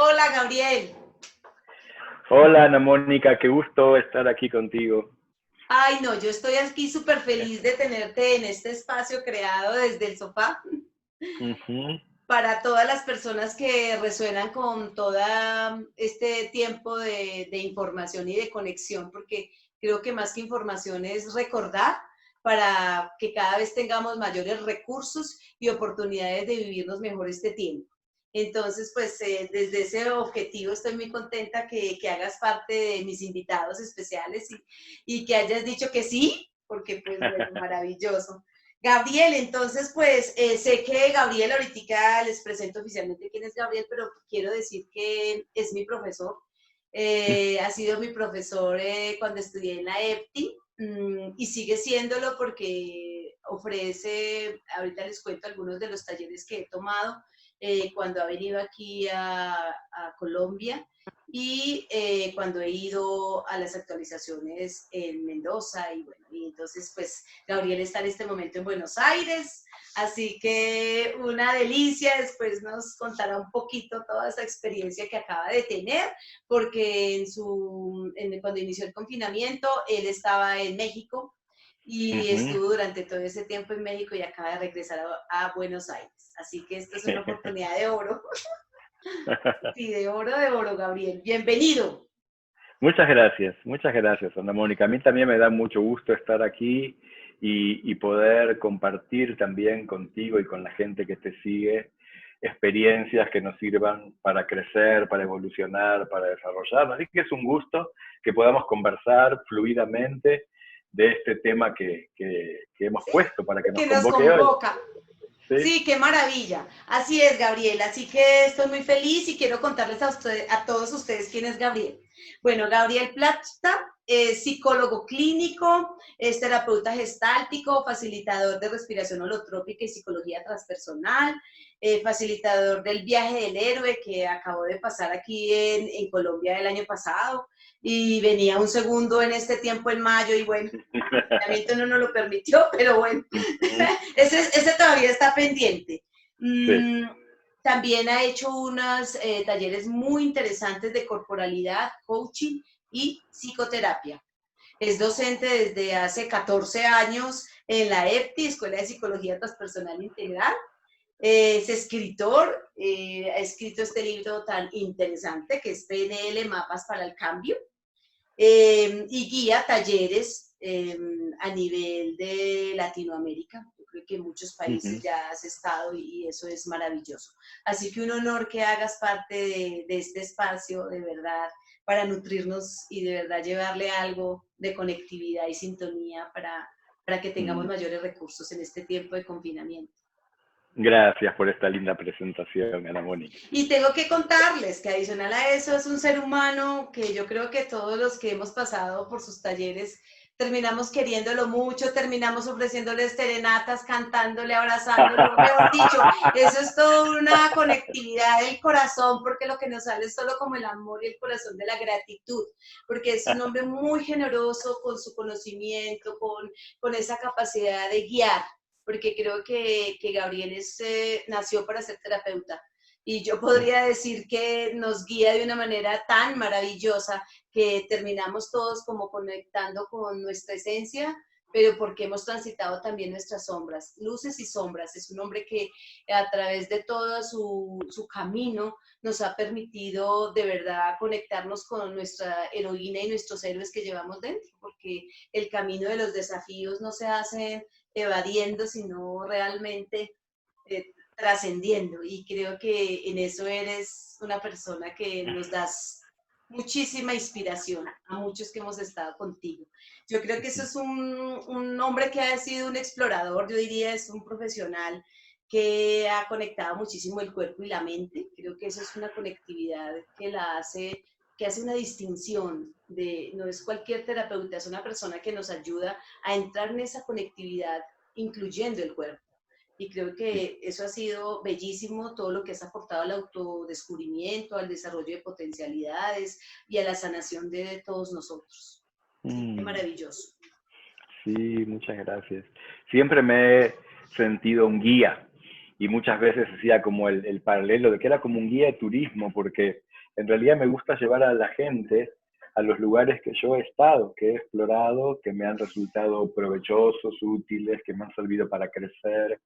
Hola, Gabriel. Hola Ana Mónica, qué gusto estar aquí contigo. Ay, no, yo estoy aquí súper feliz de tenerte en este espacio creado desde el sofá Ujú. para todas las personas que resuenan con todo este tiempo de información y de conexión, porque creo que más que información es recordar para que cada vez tengamos mayores recursos y oportunidades de vivirnos mejor este tiempo. Entonces, pues desde ese objetivo estoy muy contenta que hagas parte de mis invitados especiales y que hayas dicho que sí, porque pues bueno, maravilloso. Gabriel, entonces, pues sé que Gabriel, ahorita les presento oficialmente quién es Gabriel, pero quiero decir que es mi profesor. Ha sido mi profesor cuando estudié en la EPTI y sigue siéndolo porque ofrece, ahorita les cuento algunos de los talleres que he tomado cuando ha venido aquí a Colombia y cuando he ido a las actualizaciones en Mendoza y bueno, y entonces pues Gabriel está en este momento en Buenos Aires, así que una delicia, después nos contará un poquito toda esa experiencia que acaba de tener, porque cuando inició el confinamiento, él estaba en México y Ujú. estuvo durante todo ese tiempo en México y acaba de regresar a Buenos Aires. Así que esto es una oportunidad de oro. Sí, de oro, Gabriel. Bienvenido. Muchas gracias Ana Mónica. A mí también me da mucho gusto estar aquí y poder compartir también contigo y con la gente que te sigue experiencias que nos sirvan para crecer, para evolucionar, para desarrollarnos. Así que es un gusto que podamos conversar fluidamente de este tema que hemos Sí, puesto para que nos que nos convoque hoy. convoca. ¿Sí? Sí, qué maravilla. Así es, Gabriel. Así que estoy muy feliz y quiero contarles a todos ustedes quién es Gabriel. Bueno, Gabriel Plata es psicólogo clínico, es terapeuta gestáltico, facilitador de respiración holotrópica y psicología transpersonal, facilitador del viaje del héroe que acabó de pasar aquí en Colombia el año pasado y venía un segundo en este tiempo en mayo y bueno, el confinamiento no nos lo permitió, pero bueno, ese todavía está pendiente. Sí. Mm, también ha hecho unos talleres muy interesantes de corporalidad, coaching y psicoterapia. Es docente desde hace 14 años en la EPTI, Escuela de Psicología Transpersonal Integral. Es escritor, ha escrito este libro tan interesante que es PNL, Mapas para el Cambio, y guía talleres a nivel de Latinoamérica. Yo creo que en muchos países Ujú. ya has estado y eso es maravilloso. Así que un honor que hagas parte de este espacio, de verdad, para nutrirnos y de verdad llevarle algo de conectividad y sintonía para que tengamos Mm. mayores recursos en este tiempo de confinamiento. Gracias por esta linda presentación, Ana Mónica. Y tengo que contarles que adicional a eso es un ser humano que yo creo que todos los que hemos pasado por sus talleres terminamos queriéndolo mucho, terminamos ofreciéndoles serenatas, cantándole, abrazándolo, mejor dicho, eso es toda una conectividad del corazón, porque lo que nos sale es solo como el amor y el corazón de la gratitud, porque es un hombre muy generoso con su conocimiento, con esa capacidad de guiar, porque creo que Gabriel nació para ser terapeuta. Y yo podría decir que nos guía de una manera tan maravillosa que terminamos todos como conectando con nuestra esencia, pero porque hemos transitado también nuestras sombras, luces y sombras. Es un hombre que a través de todo su camino nos ha permitido de verdad conectarnos con nuestra heroína y nuestros héroes que llevamos dentro, porque el camino de los desafíos no se hace evadiendo, sino realmente trascendiendo. Y creo que en eso eres una persona que nos das muchísima inspiración a muchos que hemos estado contigo. Yo creo que eso es un hombre que ha sido un explorador, yo diría, es un profesional que ha conectado muchísimo el cuerpo y la mente. Creo que eso es una conectividad que hace una distinción de, no es cualquier terapeuta, es una persona que nos ayuda a entrar en esa conectividad, incluyendo el cuerpo. Y creo que eso ha sido bellísimo, todo lo que has aportado al autodescubrimiento, al desarrollo de potencialidades y a la sanación de todos nosotros. Así que Mm. maravilloso. Sí, muchas gracias. Siempre me he sentido un guía y muchas veces hacía como el paralelo de que era como un guía de turismo, porque en realidad me gusta llevar a la gente a los lugares que yo he estado, que he explorado, que me han resultado provechosos, útiles, que me han servido para crecer.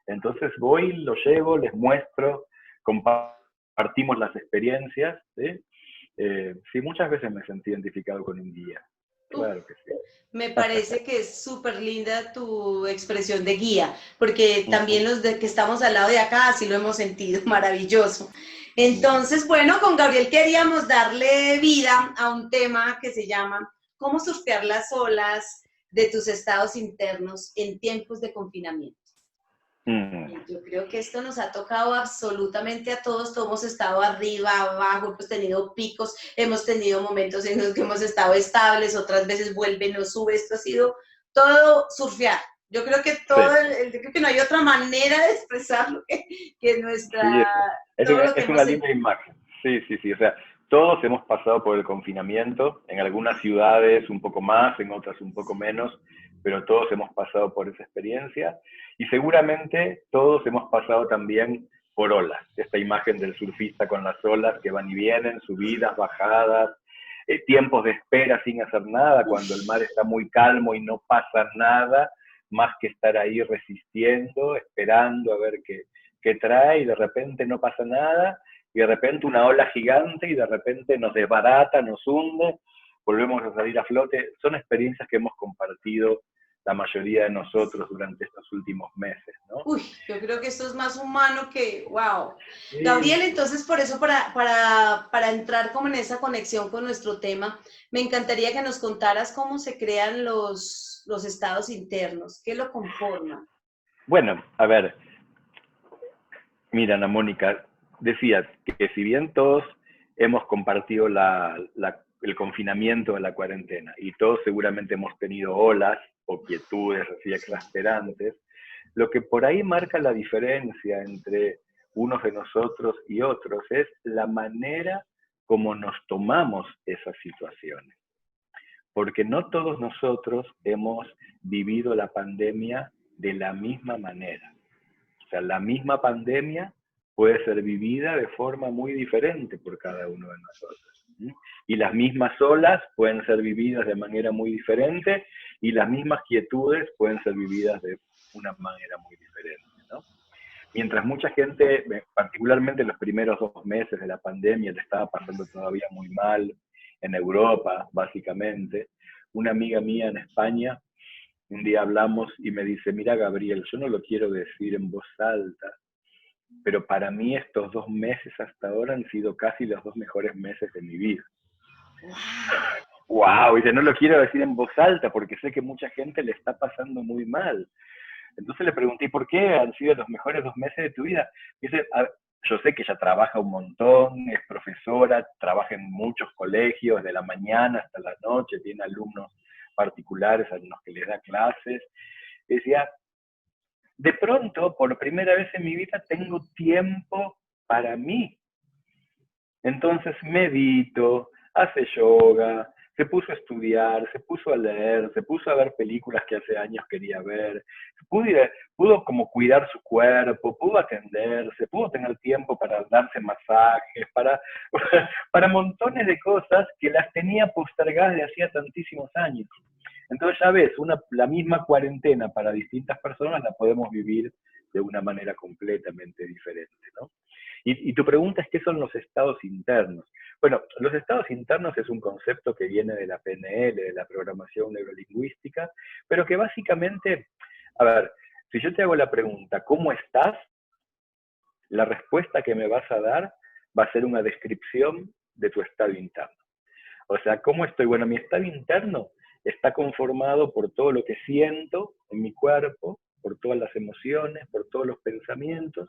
Entonces voy, lo llevo, les muestro, compartimos las experiencias, ¿sí? Sí, muchas veces me sentí identificado con un guía, claro que sí. Me parece que es súper linda tu expresión de guía, porque también los de que estamos al lado de acá así lo hemos sentido, maravilloso. Entonces, bueno, con Gabriel queríamos darle vida a un tema que se llama ¿Cómo surfear las olas de tus estados internos en tiempos de confinamiento? Yo creo que esto nos ha tocado absolutamente a todos hemos estado arriba, abajo, hemos tenido picos, hemos tenido momentos en los que hemos estado estables, otras veces vuelve, nos sube, esto ha sido todo surfear. Yo creo que yo creo que no hay otra manera de expresarlo que nuestra, sí, todo lo que es hemos una linda imagen. Sí, sí, sí, o sea, todos hemos pasado por el confinamiento, en algunas ciudades un poco más, en otras un poco menos, pero todos hemos pasado por esa experiencia y seguramente todos hemos pasado también por olas, esta imagen del surfista con las olas que van y vienen, subidas, bajadas, tiempos de espera sin hacer nada, cuando el mar está muy calmo y no pasa nada, más que estar ahí resistiendo, esperando a ver qué trae, y de repente no pasa nada, y de repente una ola gigante, y de repente nos desbarata, nos hunde, volvemos a salir a flote. Son experiencias que hemos compartido la mayoría de nosotros durante estos últimos meses, ¿no? Uy, yo creo que esto es más humano que, wow. Sí. Gabriel, entonces por eso, para entrar como en esa conexión con nuestro tema, me encantaría que nos contaras cómo se crean los estados internos, qué lo conforman. Bueno, a ver, mira, Ana Mónica, decías que si bien todos hemos compartido el confinamiento de la cuarentena y todos seguramente hemos tenido olas o quietudes así exasperantes, lo que por ahí marca la diferencia entre unos de nosotros y otros es la manera como nos tomamos esas situaciones. Porque no todos nosotros hemos vivido la pandemia de la misma manera. O sea, la misma pandemia puede ser vivida de forma muy diferente por cada uno de nosotros. Y las mismas olas pueden ser vividas de manera muy diferente y las mismas quietudes pueden ser vividas de una manera muy diferente, ¿no? Mientras mucha gente, particularmente en los primeros 2 meses de la pandemia, le estaba pasando todavía muy mal, en Europa, básicamente, una amiga mía en España, un día hablamos y me dice, mira Gabriel, yo no lo quiero decir en voz alta, pero para mí estos 2 meses hasta ahora han sido casi los 2 mejores meses de mi vida. ¡Wow! Dice, no lo quiero decir en voz alta porque sé que mucha gente le está pasando muy mal. Entonces le pregunté, ¿por qué han sido los mejores 2 meses de tu vida? Dice, yo sé que ella trabaja un montón, es profesora, trabaja en muchos colegios, de la mañana hasta la noche, tiene alumnos particulares a los que les da clases. Decía, de pronto, por primera vez en mi vida, tengo tiempo para mí. Entonces medito, hace yoga, se puso a estudiar, se puso a leer, se puso a ver películas que hace años quería ver, pudo como cuidar su cuerpo, pudo atenderse, pudo tener tiempo para darse masajes, para montones de cosas que las tenía postergadas de hacía tantísimos años. Entonces ya ves, la misma cuarentena para distintas personas la podemos vivir de una manera completamente diferente, ¿no? Y tu pregunta es, ¿qué son los estados internos? Bueno, los estados internos es un concepto que viene de la PNL, de la programación neurolingüística, pero que básicamente, a ver, si yo te hago la pregunta, ¿cómo estás? La respuesta que me vas a dar va a ser una descripción de tu estado interno. O sea, ¿cómo estoy? Bueno, mi estado interno está conformado por todo lo que siento en mi cuerpo, por todas las emociones, por todos los pensamientos,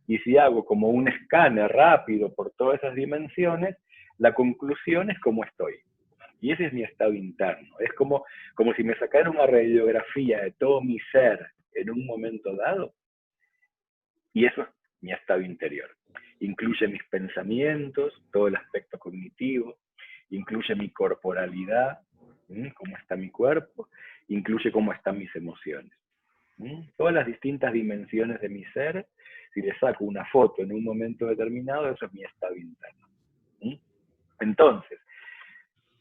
y si hago como un escáner rápido por todas esas dimensiones, la conclusión es cómo estoy. Y ese es mi estado interno. Es como si me sacara una radiografía de todo mi ser en un momento dado, y eso es mi estado interior. Incluye mis pensamientos, todo el aspecto cognitivo, incluye mi corporalidad, cómo está mi cuerpo, incluye cómo están mis emociones. Todas las distintas dimensiones de mi ser, si le saco una foto en un momento determinado, eso es mi estado interno. Entonces,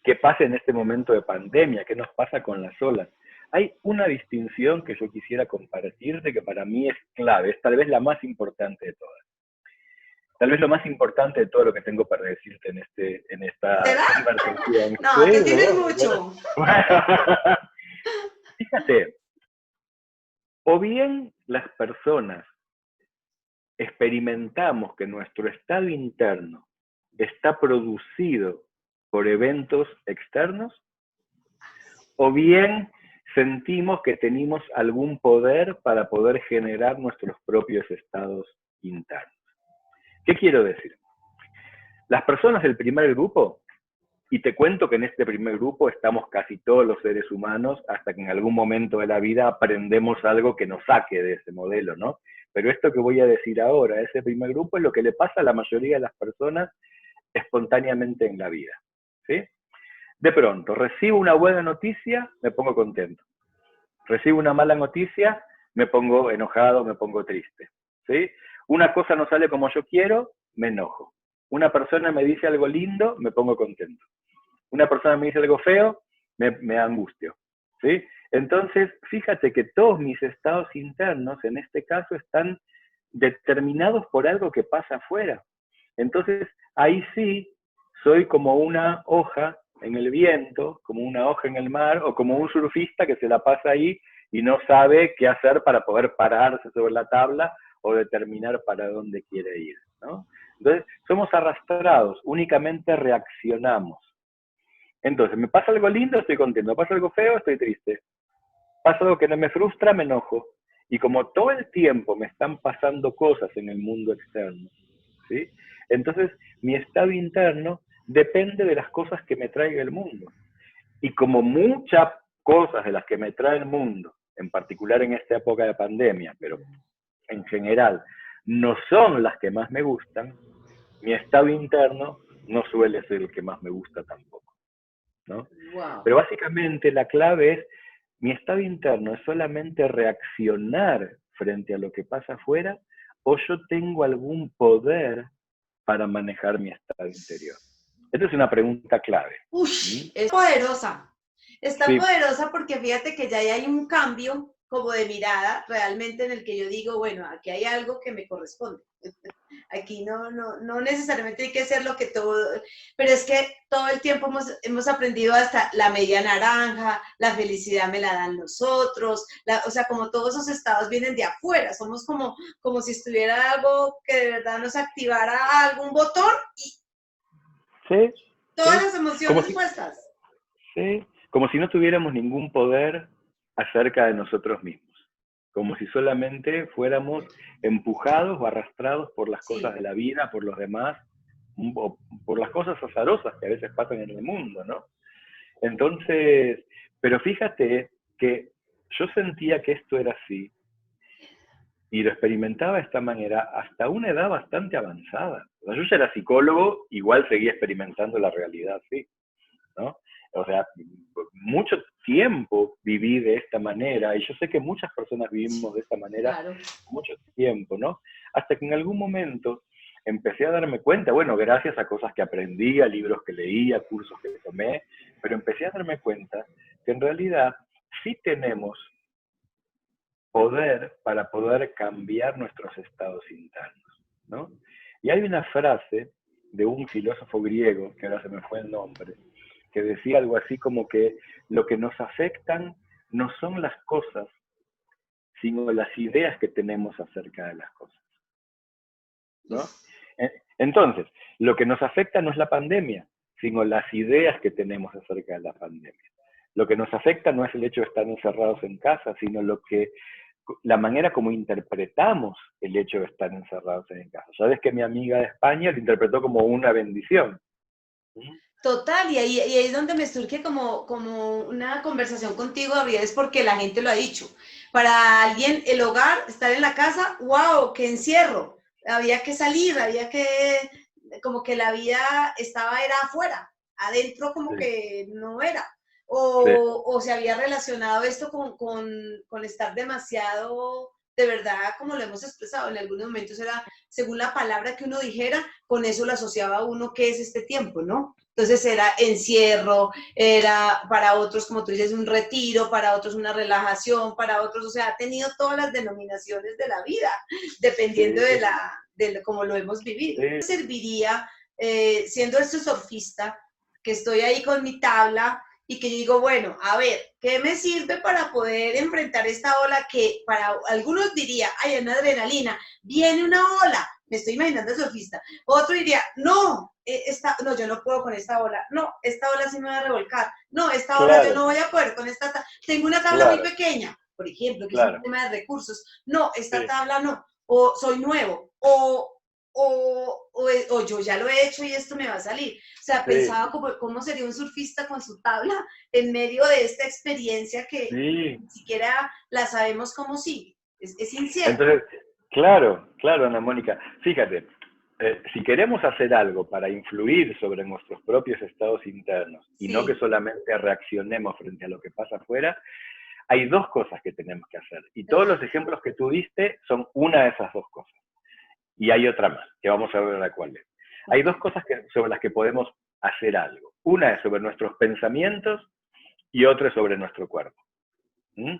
¿qué pasa en este momento de pandemia? ¿Qué nos pasa con las olas? Hay una distinción que yo quisiera compartirte que para mí es clave, es tal vez la más importante de todas. Tal vez lo más importante de todo lo que tengo para decirte en esta ¿Será? conversación. No, Sí, tú tienes bueno, mucho. fíjate, o bien las personas experimentamos que nuestro estado interno está producido por eventos externos, o bien sentimos que tenemos algún poder para poder generar nuestros propios estados internos. ¿Qué quiero decir? Las personas del primer grupo, y te cuento que en este primer grupo estamos casi todos los seres humanos, hasta que en algún momento de la vida aprendemos algo que nos saque de ese modelo, ¿no? Pero esto que voy a decir ahora, ese primer grupo, es lo que le pasa a la mayoría de las personas espontáneamente en la vida, ¿sí? De pronto, recibo una buena noticia, me pongo contento. Recibo una mala noticia, me pongo enojado, me pongo triste, ¿sí? Una cosa no sale como yo quiero, me enojo. Una persona me dice algo lindo, me pongo contento. Una persona me dice algo feo, me angustio, ¿sí? Entonces, fíjate que todos mis estados internos, en este caso, están determinados por algo que pasa afuera. Entonces, ahí sí, soy como una hoja en el viento, como una hoja en el mar, o como un surfista que se la pasa ahí y no sabe qué hacer para poder pararse sobre la tabla o determinar para dónde quiere ir, ¿no? Entonces, somos arrastrados, únicamente reaccionamos. Entonces, me pasa algo lindo, estoy contento. Me pasa algo feo, estoy triste. Pasa algo que no me frustra, me enojo. Y como todo el tiempo me están pasando cosas en el mundo externo, ¿sí? Entonces, mi estado interno depende de las cosas que me traiga el mundo. Y como muchas cosas de las que me trae el mundo, en particular en esta época de pandemia, pero en general, no son las que más me gustan, mi estado interno no suele ser el que más me gusta tampoco, ¿no? Wow. Pero básicamente la clave es, mi estado interno es solamente reaccionar frente a lo que pasa afuera, o yo tengo algún poder para manejar mi estado interior. Esta es una pregunta clave. Uy, es poderosa. Está Sí, poderosa porque fíjate que ya hay un cambio como de mirada realmente en el que yo digo, bueno, aquí hay algo que me corresponde. Aquí no necesariamente hay que ser lo que todo, pero es que todo el tiempo hemos aprendido hasta la media naranja, la felicidad me la dan los otros, o sea, como todos esos estados vienen de afuera, somos como si estuviera algo que de verdad nos activara algún botón y sí, todas sí. las Como emociones si, puestas. sí, como si no tuviéramos ningún poder acerca de nosotros mismos. Como si solamente fuéramos empujados o arrastrados por las cosas de Sí, la vida, por los demás, o por las cosas azarosas que a veces pasan en el mundo, ¿no? Entonces, pero fíjate que yo sentía que esto era así y lo experimentaba de esta manera hasta una edad bastante avanzada. O sea, yo ya era psicólogo, igual seguía experimentando la realidad, sí, ¿no? O sea, mucho tiempo viví de esta manera, y yo sé que muchas personas vivimos de esta manera claro. mucho tiempo, ¿no? Hasta que en algún momento empecé a darme cuenta, bueno, gracias a cosas que aprendí, a libros que leía, cursos que tomé, pero empecé a darme cuenta que en realidad sí tenemos poder para poder cambiar nuestros estados internos, ¿no? Y hay una frase de un filósofo griego, que ahora se me fue el nombre, que decía algo así como que lo que nos afectan no son las cosas, sino las ideas que tenemos acerca de las cosas, ¿no? Entonces, lo que nos afecta no es la pandemia, sino las ideas que tenemos acerca de la pandemia. Lo que nos afecta no es el hecho de estar encerrados en casa, sino la manera como interpretamos el hecho de estar encerrados en casa. Sabes que mi amiga de España lo interpretó como una bendición. Total, y ahí es donde me surge como una conversación contigo, Gabriel, es porque la gente lo ha dicho. Para alguien, el hogar, estar en la casa, wow, qué encierro. Había que salir, como que la vida era afuera, adentro como Sí, que no era. sí, O se había relacionado esto con estar demasiado, de verdad, como lo hemos expresado, en algunos momentos era, según la palabra que uno dijera, con eso lo asociaba uno, ¿qué es este tiempo, no? Entonces era encierro, era para otros, como tú dices, un retiro, para otros una relajación, para otros, o sea, ha tenido todas las denominaciones de la vida, dependiendo Sí, de cómo lo hemos vivido. sí, Serviría, siendo este surfista, que estoy ahí con mi tabla y que yo digo, bueno, a ver, ¿qué me sirve para poder enfrentar esta ola que para algunos diría, ay, es una adrenalina, viene una ola, me estoy imaginando el surfista. Otro diría, no, no, yo no puedo con esta ola, no, esta ola sí me va a revolcar, no, esta ola yo claro, no voy a poder con esta, tengo una tabla muy claro, pequeña, por ejemplo, que es un claro, tema de recursos, no, esta sí, tabla no, o soy nuevo, o yo ya lo he hecho y esto me va a salir. O sea, sí, pensaba cómo sería un surfista con su tabla en medio de esta experiencia que sí. ni siquiera la sabemos cómo sigue. Es incierto. Entonces, claro, claro, Ana Mónica, fíjate, si queremos hacer algo para influir sobre nuestros propios estados internos y no que Sí. solamente reaccionemos frente a lo que pasa afuera, hay dos cosas que tenemos que hacer. Y todos Uf, los ejemplos que tú diste son una de esas dos cosas. Y hay otra más, que vamos a ver la cuál es. Hay dos cosas sobre las que podemos hacer algo. Una es sobre nuestros pensamientos y otra es sobre nuestro cuerpo. ¿Mm?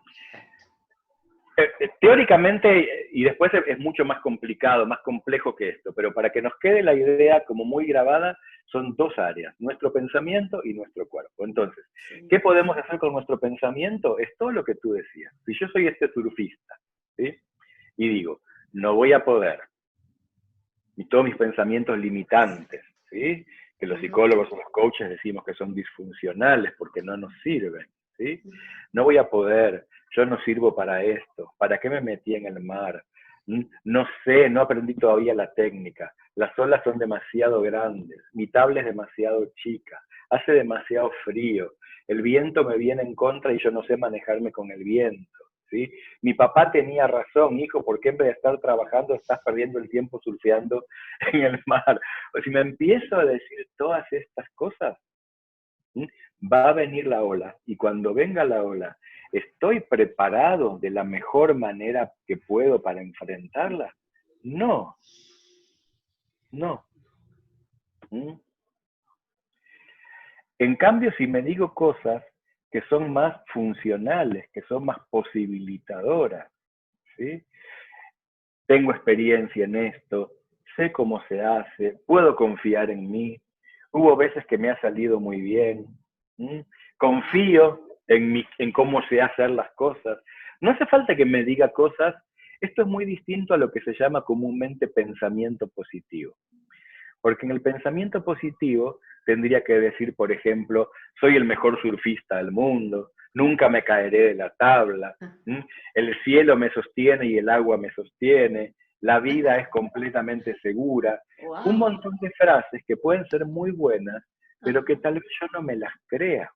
Teóricamente, y después es mucho más complicado, más complejo que esto, pero para que nos quede la idea como muy grabada, son dos áreas, nuestro pensamiento y nuestro cuerpo. Entonces, sí. ¿qué podemos hacer con nuestro pensamiento? Es todo lo que tú decías. Si yo soy este surfista, ¿sí? Y digo, no voy a poder, y todos mis pensamientos limitantes, ¿sí? Que los Ujú. psicólogos o los coaches decimos que son disfuncionales porque no nos sirven, ¿sí? No voy a poder, yo no sirvo para esto, ¿para qué me metí en el mar? No sé, no aprendí todavía la técnica, las olas son demasiado grandes, mi tabla es demasiado chica, hace demasiado frío, el viento me viene en contra y yo no sé manejarme con el viento. ¿Sí? Mi papá tenía razón, hijo, ¿por qué en vez de estar trabajando estás perdiendo el tiempo surfeando en el mar? O si me empiezo a decir todas estas cosas, ¿sí? Va a venir la ola y cuando venga la ola, ¿estoy preparado de la mejor manera que puedo para enfrentarla? No, no. ¿Mm? En cambio, si me digo cosas que son más funcionales, que son más posibilitadoras, ¿sí? Tengo experiencia en esto, sé cómo se hace, puedo confiar en mí, hubo veces que me ha salido muy bien, ¿m? Confío en cómo sé hacer las cosas. No hace falta que me diga cosas, esto es muy distinto a lo que se llama comúnmente pensamiento positivo. Porque en el pensamiento positivo tendría que decir, por ejemplo, soy el mejor surfista del mundo, nunca me caeré de la tabla, el cielo me sostiene y el agua me sostiene, la vida es completamente segura. Un Wow. montón de frases que pueden ser muy buenas, pero que tal vez yo no me las crea.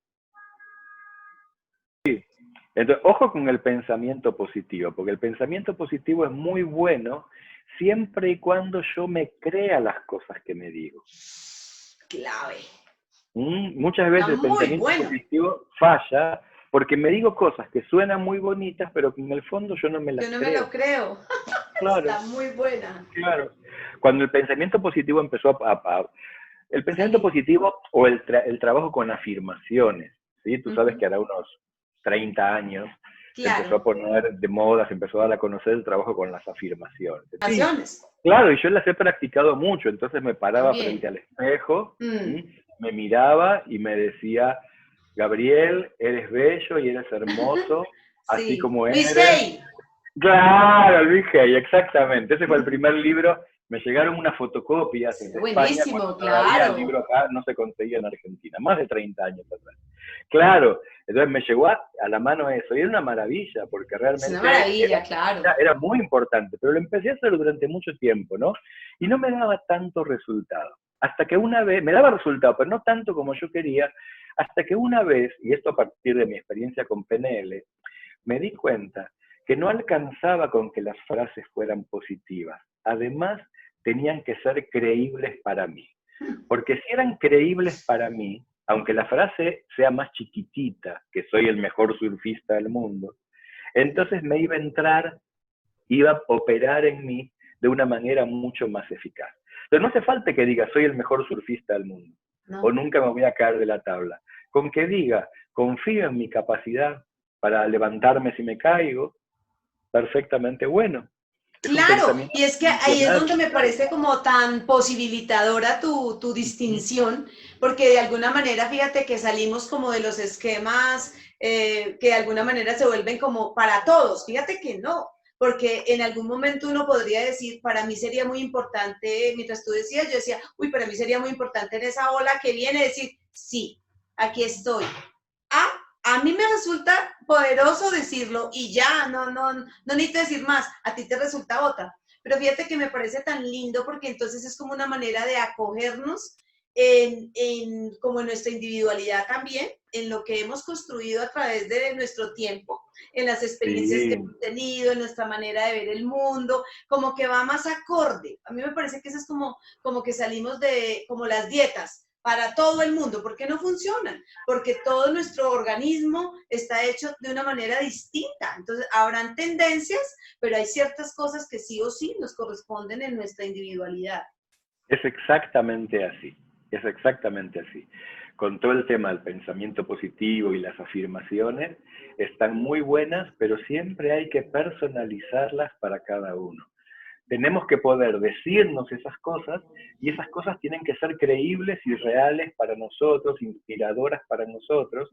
Entonces, ojo con el pensamiento positivo, porque el pensamiento positivo es muy bueno siempre y cuando yo me crea las cosas que me digo. Clave. Muchas Está veces el muy pensamiento bueno. positivo falla porque me digo cosas que suenan muy bonitas, pero que en el fondo yo no me las Yo no me lo creo. creo. Claro, Está muy buena. claro. Cuando el pensamiento positivo empezó el pensamiento Salir. positivo o el trabajo con afirmaciones, ¿sí? Tú sabes Ujú. que hará unos 30 años se empezó a Claro. poner de moda, se empezó a dar a conocer el trabajo con las afirmaciones. Sí, Acciones. claro, y yo las he practicado mucho, entonces me paraba frente También. al espejo, Mm. me miraba y me decía, Gabriel, eres bello y eres hermoso, así Sí. como Luis eres. Hay. Claro, Luis Hay, exactamente. Ese fue el primer libro. Me llegaron unas fotocopias desde España cuando Buenísimo, todavía el claro. libro acá no se conseguía en Argentina, más de 30 años atrás. Claro, entonces me llegó a la mano eso, y era una maravilla, porque Es una realmente maravilla, claro. era muy importante, pero lo empecé a hacer durante mucho tiempo, ¿no? Y no me daba tanto resultado. Hasta que una vez, me daba resultado, pero no tanto como yo quería, hasta que una vez, y esto a partir de mi experiencia con PNL, me di cuenta que no alcanzaba con que las frases fueran positivas. Además, tenían que ser creíbles para mí. Porque si eran creíbles para mí, aunque la frase sea más chiquitita, que soy el mejor surfista del mundo, entonces me iba a entrar, iba a operar en mí de una manera mucho más eficaz. Pero no hace falta que diga soy el mejor surfista del mundo. o No. nunca me voy a caer de la tabla. Con que diga, confío en mi capacidad para levantarme si me caigo, perfectamente bueno. Es un Claro, pensamiento y es que ahí es funcional. donde me parece como tan posibilitadora tu distinción, porque de alguna manera, fíjate que salimos como de los esquemas que de alguna manera se vuelven como para todos. Fíjate que no, porque en algún momento uno podría decir, para mí sería muy importante, mientras tú decías, yo decía, uy, para mí sería muy importante en esa ola que viene decir, sí, aquí estoy. Ah, a mí me resulta poderoso decirlo y ya, no necesito decir más, a ti te resulta otra. Pero fíjate que me parece tan lindo porque entonces es como una manera de acogernos como en nuestra individualidad también, en lo que hemos construido a través de nuestro tiempo, en las experiencias que Sí, hemos tenido, en nuestra manera de ver el mundo, como que va más acorde. A mí me parece que eso es como que salimos de como las dietas para todo el mundo, porque no funcionan, porque todo nuestro organismo está hecho de una manera distinta. Entonces, habrán tendencias, pero hay ciertas cosas que sí o sí nos corresponden en nuestra individualidad. es exactamente así. Es exactamente así. Con todo el tema del pensamiento positivo y las afirmaciones, están muy buenas, pero siempre hay que personalizarlas para cada uno. Tenemos que poder decirnos esas cosas y esas cosas tienen que ser creíbles y reales para nosotros, inspiradoras para nosotros.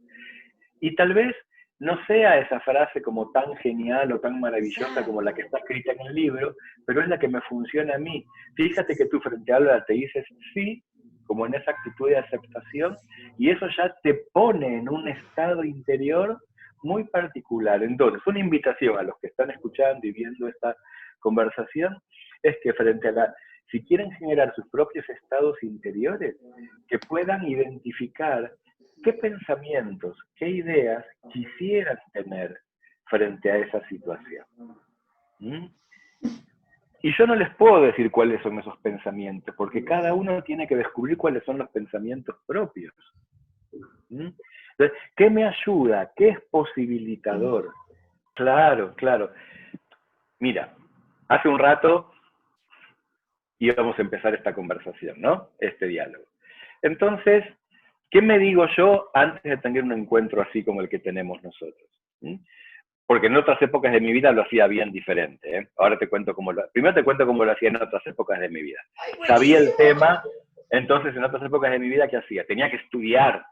Y tal vez no sea esa frase como tan genial o tan maravillosa como la que Exacto. está escrita en el libro, pero es la que me funciona a mí. Fíjate que tú frente a algo te dices sí, como en esa actitud de aceptación, y eso ya te pone en un estado interior muy particular. Entonces, una invitación a los que están escuchando y viendo esta conversación es que frente a si quieren generar sus propios estados interiores, que puedan identificar qué pensamientos, qué ideas quisieran tener frente a esa situación. ¿Mm? Y yo no les puedo decir cuáles son esos pensamientos, porque cada uno tiene que descubrir cuáles son los pensamientos propios. ¿Mm? Entonces, ¿qué me ayuda? ¿Qué es posibilitador? Claro, claro. Mira, hace un rato íbamos a empezar esta conversación, ¿no? Este diálogo. Entonces, ¿qué me digo yo antes de tener un encuentro así como el que tenemos nosotros? ¿Mm? Porque en otras épocas de mi vida lo hacía bien diferente. ¿Eh? Ahora te cuento primero te cuento cómo lo hacía en otras épocas de mi vida. Ay, Sabía el buenísimo. tema, entonces en otras épocas de mi vida, ¿qué hacía? Tenía que estudiar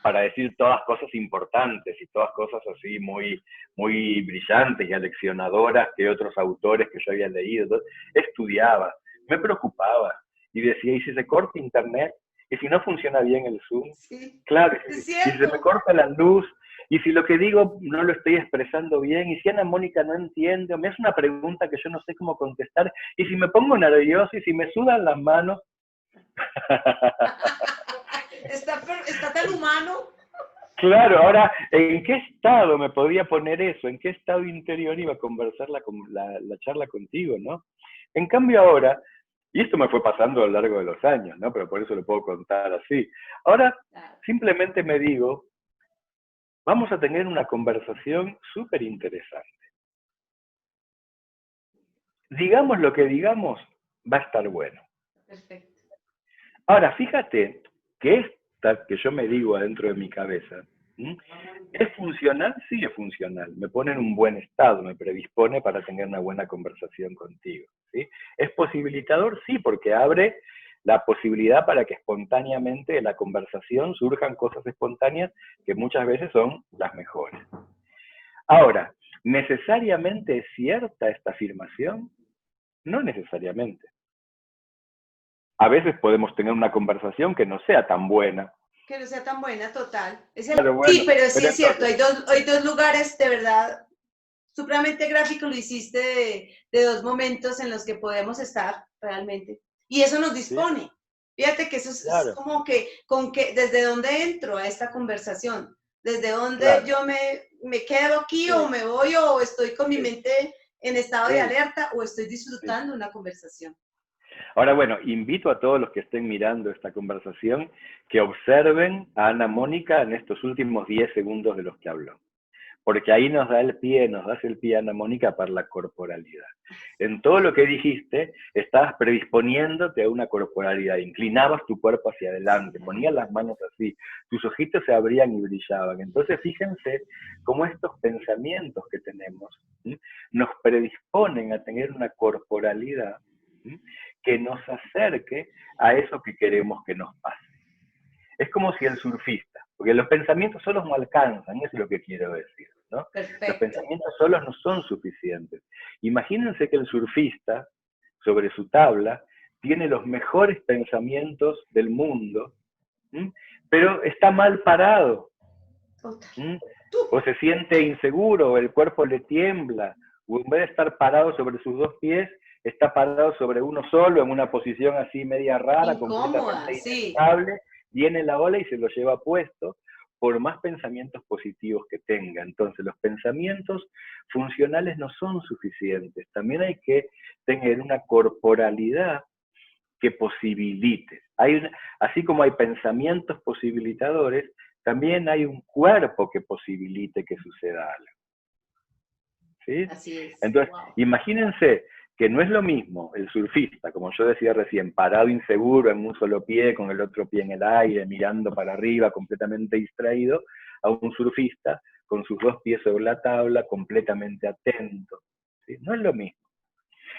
para decir todas cosas importantes y todas cosas así muy, muy brillantes y aleccionadoras que otros autores que yo había leído. Entonces, estudiaba, me preocupaba y decía, ¿y si se corta internet? ¿Y si no funciona bien el Zoom? Sí, Claro, es y si se me cierto. corta la luz, y si lo que digo no lo estoy expresando bien, y si Ana Mónica no entiende, o me hace una pregunta que yo no sé cómo contestar, y si me pongo nervioso, y si me sudan las manos. Está tan humano. Claro, ahora, ¿en qué estado me podía poner eso? ¿En qué estado interior iba a conversar la charla contigo, no? En cambio ahora, y esto me fue pasando a lo largo de los años, ¿no? Pero por eso lo puedo contar así. Ahora, Claro, simplemente me digo, vamos a tener una conversación súper interesante. Digamos lo que digamos, va a estar bueno. perfecto. Ahora, fíjate que esta que yo me digo adentro de mi cabeza, ¿sí? ¿Es funcional? Sí, es funcional. Me pone en un buen estado, me predispone para tener una buena conversación contigo. ¿Sí? ¿Es posibilitador? Sí, porque abre la posibilidad para que espontáneamente de la conversación surjan cosas espontáneas que muchas veces son las mejores. Ahora, ¿necesariamente es cierta esta afirmación? No necesariamente. A veces podemos tener una conversación que no sea tan buena. Que no sea tan buena, total. Pero Sí, bueno, pero sí pero es cierto, entonces, hay dos lugares de verdad supremamente gráfico lo hiciste de dos momentos en los que podemos estar realmente. Y eso nos sí, dispone. Fíjate que eso es claro, como que, desde dónde entro a esta conversación, desde dónde claro, yo me quedo aquí o sí, me voy o estoy con mi sí, mente en estado de sí, alerta o estoy sí. disfrutando una conversación. Ahora, bueno, invito a todos los que estén mirando esta conversación que observen a Ana Mónica en estos últimos 10 segundos de los que habló. porque ahí nos das el pie, Ana Mónica, para la corporalidad. En todo lo que dijiste, estabas predisponiéndote a una corporalidad, inclinabas tu cuerpo hacia adelante, ponías las manos así, tus ojitos se abrían y brillaban. Entonces, fíjense cómo estos pensamientos que tenemos, ¿sí?, nos predisponen a tener una corporalidad, ¿sí?, que nos acerque a eso que queremos que nos pase. Es como si el surfista, porque los pensamientos solos no alcanzan, eso es lo que quiero decir, ¿no? Los Perfecto. pensamientos solos no son suficientes. Imagínense que el surfista, sobre su tabla, tiene los mejores pensamientos del mundo, ¿m?, pero está mal parado, Total. ¿m?, o se siente inseguro, o el cuerpo le tiembla, o en vez de estar parado sobre sus dos pies, está parado sobre uno solo, en una posición así media rara, Incómoda, completamente sí. inestable, viene la ola y se lo lleva puesto, por más pensamientos positivos que tenga. Entonces, los pensamientos funcionales no son suficientes. También hay que tener una corporalidad que posibilite. Así como hay pensamientos posibilitadores, también hay un cuerpo que posibilite que suceda algo. ¿Sí? Así es. Entonces, Wow. imagínense que no es lo mismo el surfista, como yo decía recién, parado inseguro en un solo pie, con el otro pie en el aire, mirando para arriba, completamente distraído, a un surfista con sus dos pies sobre la tabla, completamente atento. ¿Sí? No es lo mismo.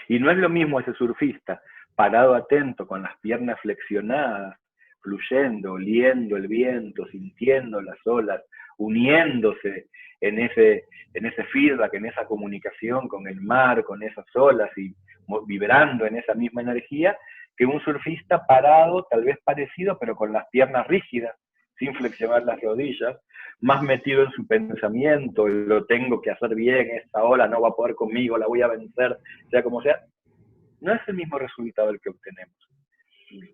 Y no es lo mismo ese surfista parado atento, con las piernas flexionadas, fluyendo, oliendo el viento, sintiendo las olas, uniéndose en ese feedback, en esa comunicación con el mar, con esas olas y vibrando en esa misma energía, que un surfista parado, tal vez parecido, pero con las piernas rígidas, sin flexionar las rodillas, más metido en su pensamiento, lo tengo que hacer bien, esta ola no va a poder conmigo, la voy a vencer, sea como sea, no es el mismo resultado el que obtenemos.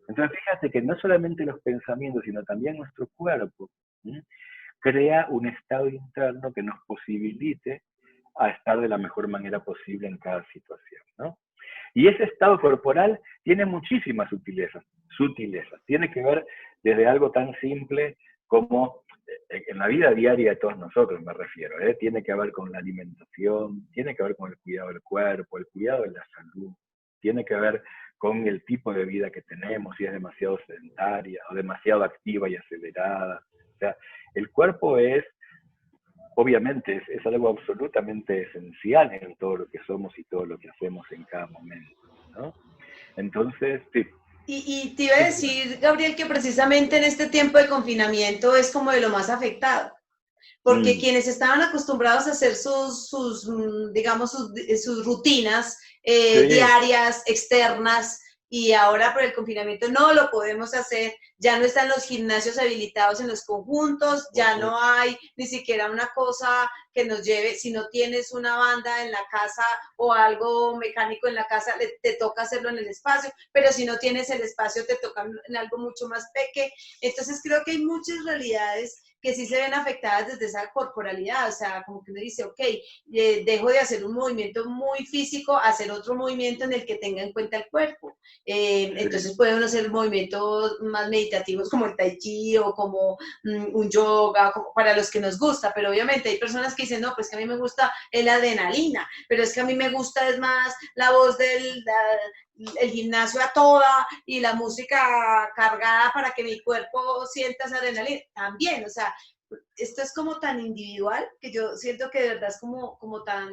Entonces fíjate que no solamente los pensamientos, sino también nuestro cuerpo, ¿sí?, crea un estado interno que nos posibilite a estar de la mejor manera posible en cada situación, ¿no? Y ese estado corporal tiene muchísimas sutilezas. Tiene que ver desde algo tan simple como en la vida diaria de todos nosotros, me refiero, ¿eh? Tiene que ver con la alimentación, tiene que ver con el cuidado del cuerpo, el cuidado de la salud, tiene que ver con el tipo de vida que tenemos, si es demasiado sedentaria o demasiado activa y acelerada. O sea, el cuerpo es, obviamente, es algo absolutamente esencial en todo lo que somos y todo lo que hacemos en cada momento, ¿no? Entonces, sí. Y te iba a Sí, decir, Gabriel, que precisamente en este tiempo de confinamiento es como de lo más afectado, porque quienes estaban acostumbrados a hacer digamos, sus rutinas sí, diarias, externas, y ahora por el confinamiento no lo podemos hacer, ya no están los gimnasios habilitados en los conjuntos, ya no hay ni siquiera una cosa que nos lleve, si no tienes una banda en la casa o algo mecánico en la casa, te toca hacerlo en el espacio, pero si no tienes el espacio te toca en algo mucho más pequeño. Entonces creo que hay muchas realidades que sí se ven afectadas desde esa corporalidad, o sea, como que uno dice, ok, dejo de hacer un movimiento muy físico, hacer otro movimiento en el que tenga en cuenta el cuerpo. Entonces puede uno hacer movimientos más meditativos como el tai chi o como un yoga, como para los que nos gusta, pero obviamente hay personas que dicen, no, pues que a mí me gusta el adrenalina, pero es que a mí me gusta es más la voz el gimnasio a toda y la música cargada para que mi cuerpo sienta esa adrenalina. También, o sea, esto es como tan individual que yo siento que de verdad es como tan,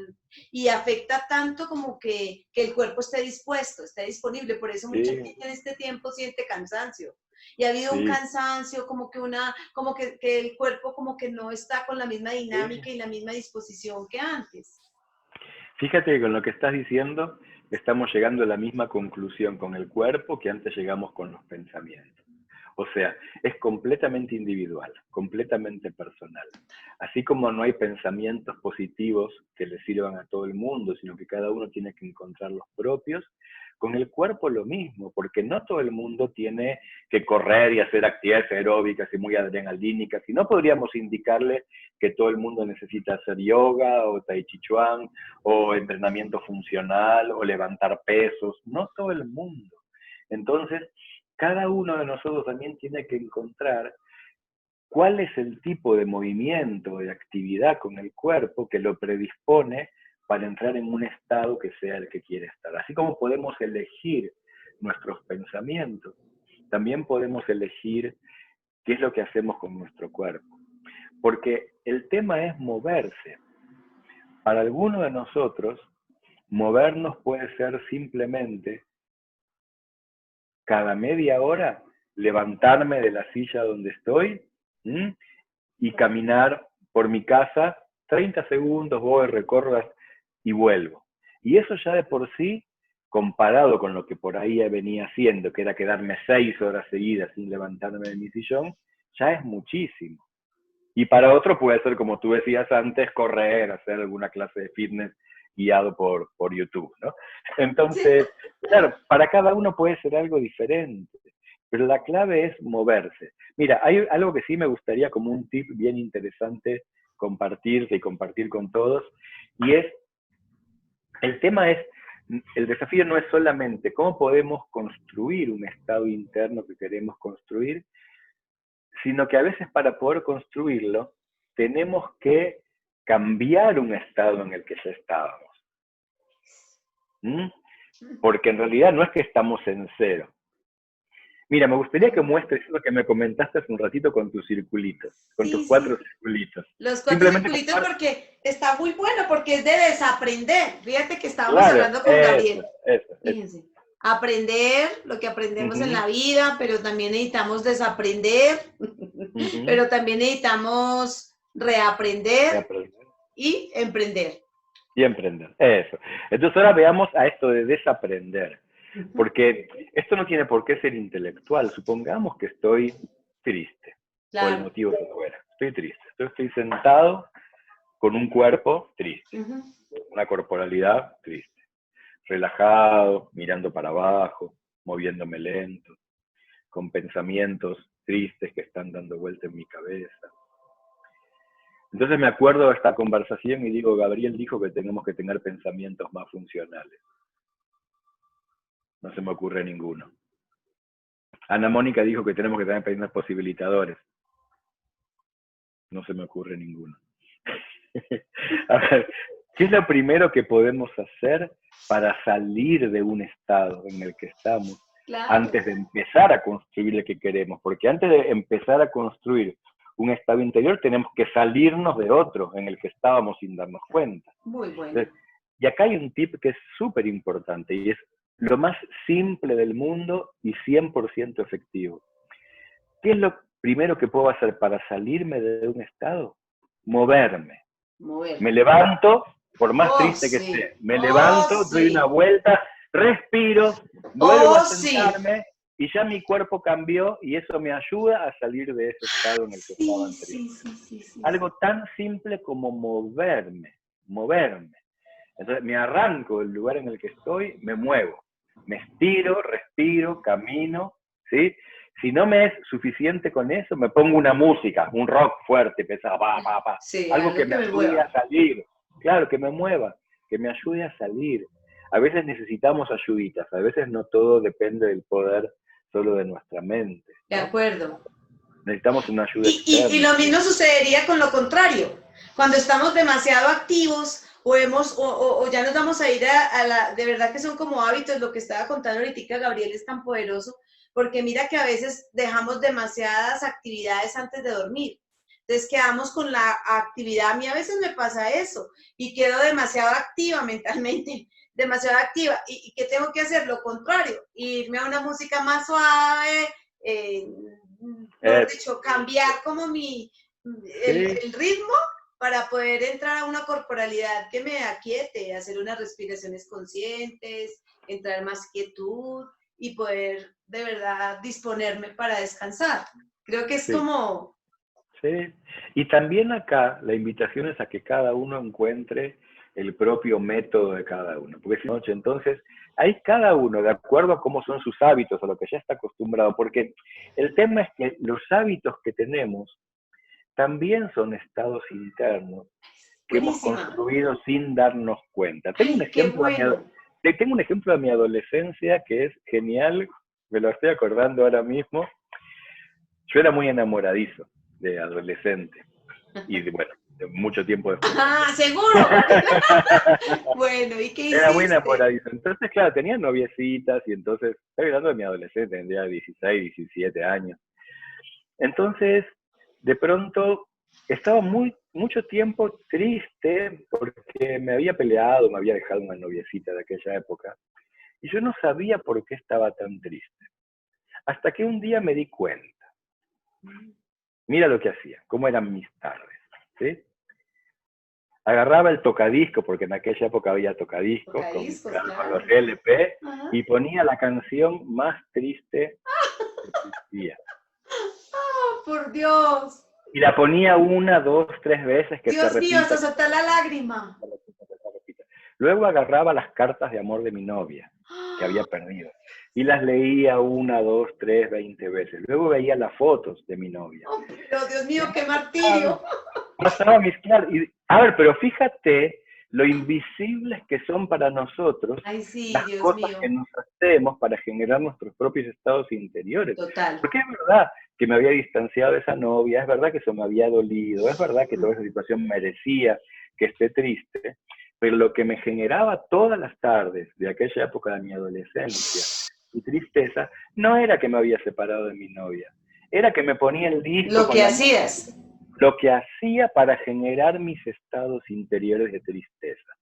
y afecta tanto como que el cuerpo esté dispuesto, esté disponible. Por eso mucha sí, gente en este tiempo siente cansancio. Y ha habido un sí, cansancio, como que el cuerpo como que no está con la misma sí. dinámica y la misma disposición que antes. Fíjate que con lo que estás diciendo estamos llegando a la misma conclusión con el cuerpo que antes llegamos con los pensamientos. O sea, es completamente individual, completamente personal. Así como no hay pensamientos positivos que le sirvan a todo el mundo, sino que cada uno tiene que encontrar los propios, con el cuerpo lo mismo, porque no todo el mundo tiene que correr y hacer actividades aeróbicas y muy adrenalínicas, y no podríamos indicarle que todo el mundo necesita hacer yoga o tai chi chuan o entrenamiento funcional o levantar pesos, no todo el mundo. Entonces, cada uno de nosotros también tiene que encontrar cuál es el tipo de movimiento, de actividad con el cuerpo que lo predispone para entrar en un estado que sea el que quiere estar. Así como podemos elegir nuestros pensamientos, también podemos elegir qué es lo que hacemos con nuestro cuerpo. Porque el tema es moverse. Para algunos de nosotros, movernos puede ser simplemente cada media hora levantarme de la silla donde estoy y caminar por mi casa 30 segundos, voy, recorro y vuelvo. Y eso ya de por sí, comparado con lo que por ahí venía haciendo, que era quedarme 6 horas seguidas sin levantarme de mi sillón, ya es muchísimo. Y para otro puede ser, como tú decías antes, correr, hacer alguna clase de fitness guiado por YouTube, ¿no? Entonces, claro, para cada uno puede ser algo diferente, pero la clave es moverse. Mira, hay algo que sí me gustaría como un tip bien interesante compartirte y compartir con todos, y es, el tema es, el desafío no es solamente cómo podemos construir un estado interno que queremos construir, sino que a veces para poder construirlo tenemos que cambiar un estado en el que ya estábamos. Porque en realidad no es que estamos en cero. Mira, me gustaría que muestres lo que me comentaste hace un ratito con tus circulitos, con tus 4 circulitos. Los 4 circulitos porque está muy bueno, porque es de desaprender. Fíjate que estábamos hablando con Gabriel. Fíjense. Aprender lo que aprendemos en la vida, pero también necesitamos desaprender, pero también necesitamos reaprender y emprender. Y emprender, eso. Entonces ahora veamos a esto de desaprender, porque esto no tiene por qué ser intelectual. Supongamos que estoy triste, por el motivo que fuera. Estoy triste, estoy sentado con un cuerpo triste, una corporalidad triste. Relajado, mirando para abajo, moviéndome lento, con pensamientos tristes que están dando vuelta en mi cabeza. Entonces me acuerdo de esta conversación y digo, Gabriel dijo que tenemos que tener pensamientos más funcionales. No se me ocurre ninguno. Ana Mónica dijo que tenemos que tener pensamientos posibilitadores. No se me ocurre ninguno. A ver, ¿qué es lo primero que podemos hacer para salir de un estado en el que estamos antes de empezar a construir lo que queremos? Porque antes de empezar a construir un estado interior tenemos que salirnos de otro en el que estábamos sin darnos cuenta. Muy bueno. Entonces, y acá hay un tip que es súper importante y es lo más simple del mundo y 100% efectivo. ¿Qué es lo primero que puedo hacer para salirme de un estado? Moverme. Me levanto, por más triste que esté, me levanto, doy una vuelta, respiro, vuelvo a sentarme y ya mi cuerpo cambió y eso me ayuda a salir de ese estado en el que estaba anterior. Algo tan simple como moverme. Entonces me arranco del lugar en el que estoy, me muevo, me estiro, respiro, camino, ¿sí? Si no me es suficiente con eso, me pongo una música, un rock fuerte, pesado, algo que me ayude a salir. Claro, que me mueva, que me ayude a salir. A veces necesitamos ayuditas, a veces no todo depende del poder solo de nuestra mente, ¿no? De acuerdo. Necesitamos una ayuda externa. Y lo mismo sucedería con lo contrario. Cuando estamos demasiado activos o ya nos vamos a ir a la... De verdad que son como hábitos, lo que estaba contando ahorita Gabriel es tan poderoso, porque mira que a veces dejamos demasiadas actividades antes de dormir. Entonces quedamos con la actividad, a mí a veces me pasa eso, y quedo demasiado activa mentalmente, demasiado activa. ¿Y qué tengo que hacer? Lo contrario, irme a una música más suave, mejor dicho, cambiar como el ritmo para poder entrar a una corporalidad que me aquiete, hacer unas respiraciones conscientes, entrar más quietud y poder de verdad disponerme para descansar. Creo que es como... Sí, y también acá la invitación es a que cada uno encuentre el propio método de cada uno, porque si no, entonces hay cada uno de acuerdo a cómo son sus hábitos, a lo que ya está acostumbrado, porque el tema es que los hábitos que tenemos también son estados internos que hemos construido sin darnos cuenta. Tengo un ejemplo de mi adolescencia que es genial, me lo estoy acordando ahora mismo. Yo era muy enamoradizo. de adolescente. Y bueno, de mucho tiempo después. ¡Ah, seguro! Bueno, ¿y qué hiciste? Era muy enamoradizo. Entonces, claro, tenía noviecitas y entonces, estoy hablando de mi adolescente, tendría 16, 17 años. Entonces, de pronto, estaba mucho tiempo triste porque me había peleado, me había dejado una noviecita de aquella época. Y yo no sabía por qué estaba tan triste. Hasta que un día me di cuenta. Mira lo que hacía, cómo eran mis tardes. ¿Sí? Agarraba el tocadisco, porque en aquella época había tocadiscos con los LP, y ponía la canción más triste que existía. ¡Oh, por Dios! Y la ponía 1, 2, 3 veces que Dios se repita. mío, hasta soltar la lágrima. Luego agarraba las cartas de amor de mi novia, que había perdido, y las leía 1, 2, 3, 20 veces. Luego veía las fotos de mi novia. Oh, pero Dios mío, qué martirio. Pasaba mis claros. A ver, pero fíjate lo invisibles que son para nosotros. Ay, sí, las Dios cosas mío. que nos hacemos para generar nuestros propios estados interiores. Total. Porque es verdad que me había distanciado de esa novia, es verdad que eso me había dolido, es verdad que toda esa situación merecía que esté triste, pero lo que me generaba todas las tardes de aquella época de mi adolescencia y tristeza no era que me había separado de mi novia, era que me ponía el disco. Lo que hacías. Lo que hacía para generar mis estados interiores de tristeza.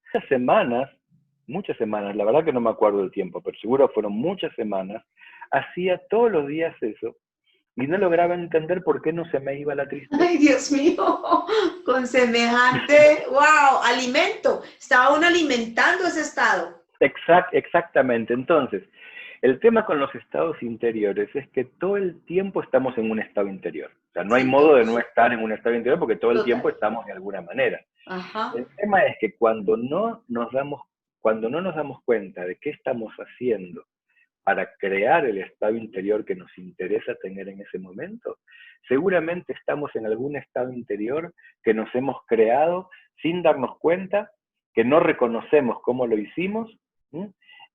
Muchas semanas, la verdad que no me acuerdo del tiempo, pero seguro fueron muchas semanas, hacía todos los días eso y no lograba entender por qué no se me iba la tristeza. Ay, Dios mío, con semejante, wow, alimento. Estaba uno alimentando ese estado. Exactamente. Entonces, el tema con los estados interiores es que todo el tiempo estamos en un estado interior. O sea, no hay modo de no estar en un estado interior porque todo el tiempo estamos de alguna manera. Ajá. El tema es que cuando no nos damos cuenta de qué estamos haciendo para crear el estado interior que nos interesa tener en ese momento, seguramente estamos en algún estado interior que nos hemos creado sin darnos cuenta, que no reconocemos cómo lo hicimos, ¿sí?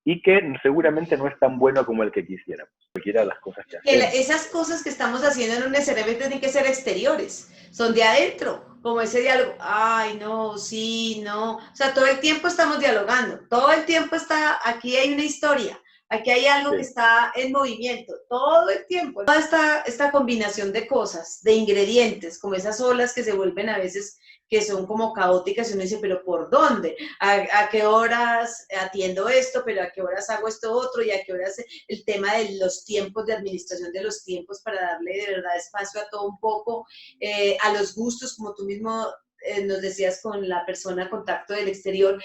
Y que seguramente no es tan bueno como el que quisiéramos. Cualquiera de las cosas que hacemos. Esas cosas que estamos haciendo no necesariamente tienen que ser exteriores, son de adentro, como ese diálogo, ay, no, sí, no. O sea, todo el tiempo estamos dialogando, todo el tiempo aquí hay una historia, aquí hay algo que está en movimiento, todo el tiempo. Toda esta combinación de cosas, de ingredientes, como esas olas que se vuelven a veces que son como caóticas y uno dice, pero ¿por dónde? ¿A qué horas atiendo esto? ¿Pero a qué horas hago esto otro? ¿Y a qué horas el tema de los tiempos, de administración de los tiempos para darle de verdad espacio a todo un poco, a los gustos, como tú mismo nos decías con la persona contacto del exterior,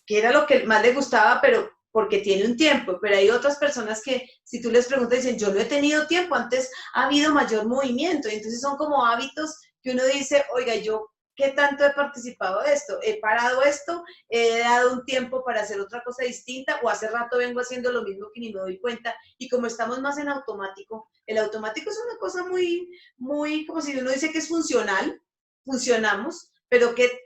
qué era lo que más le gustaba, pero porque tiene un tiempo, pero hay otras personas que si tú les preguntas dicen, yo no he tenido tiempo, antes ha habido mayor movimiento, y entonces son como hábitos que uno dice, oiga, yo ¿qué tanto he participado de esto? ¿He parado esto? ¿He dado un tiempo para hacer otra cosa distinta? ¿O hace rato vengo haciendo lo mismo que ni me doy cuenta? Y como estamos más en automático, el automático es una cosa muy, muy, como si uno dice que es funcional, funcionamos, pero ¿qué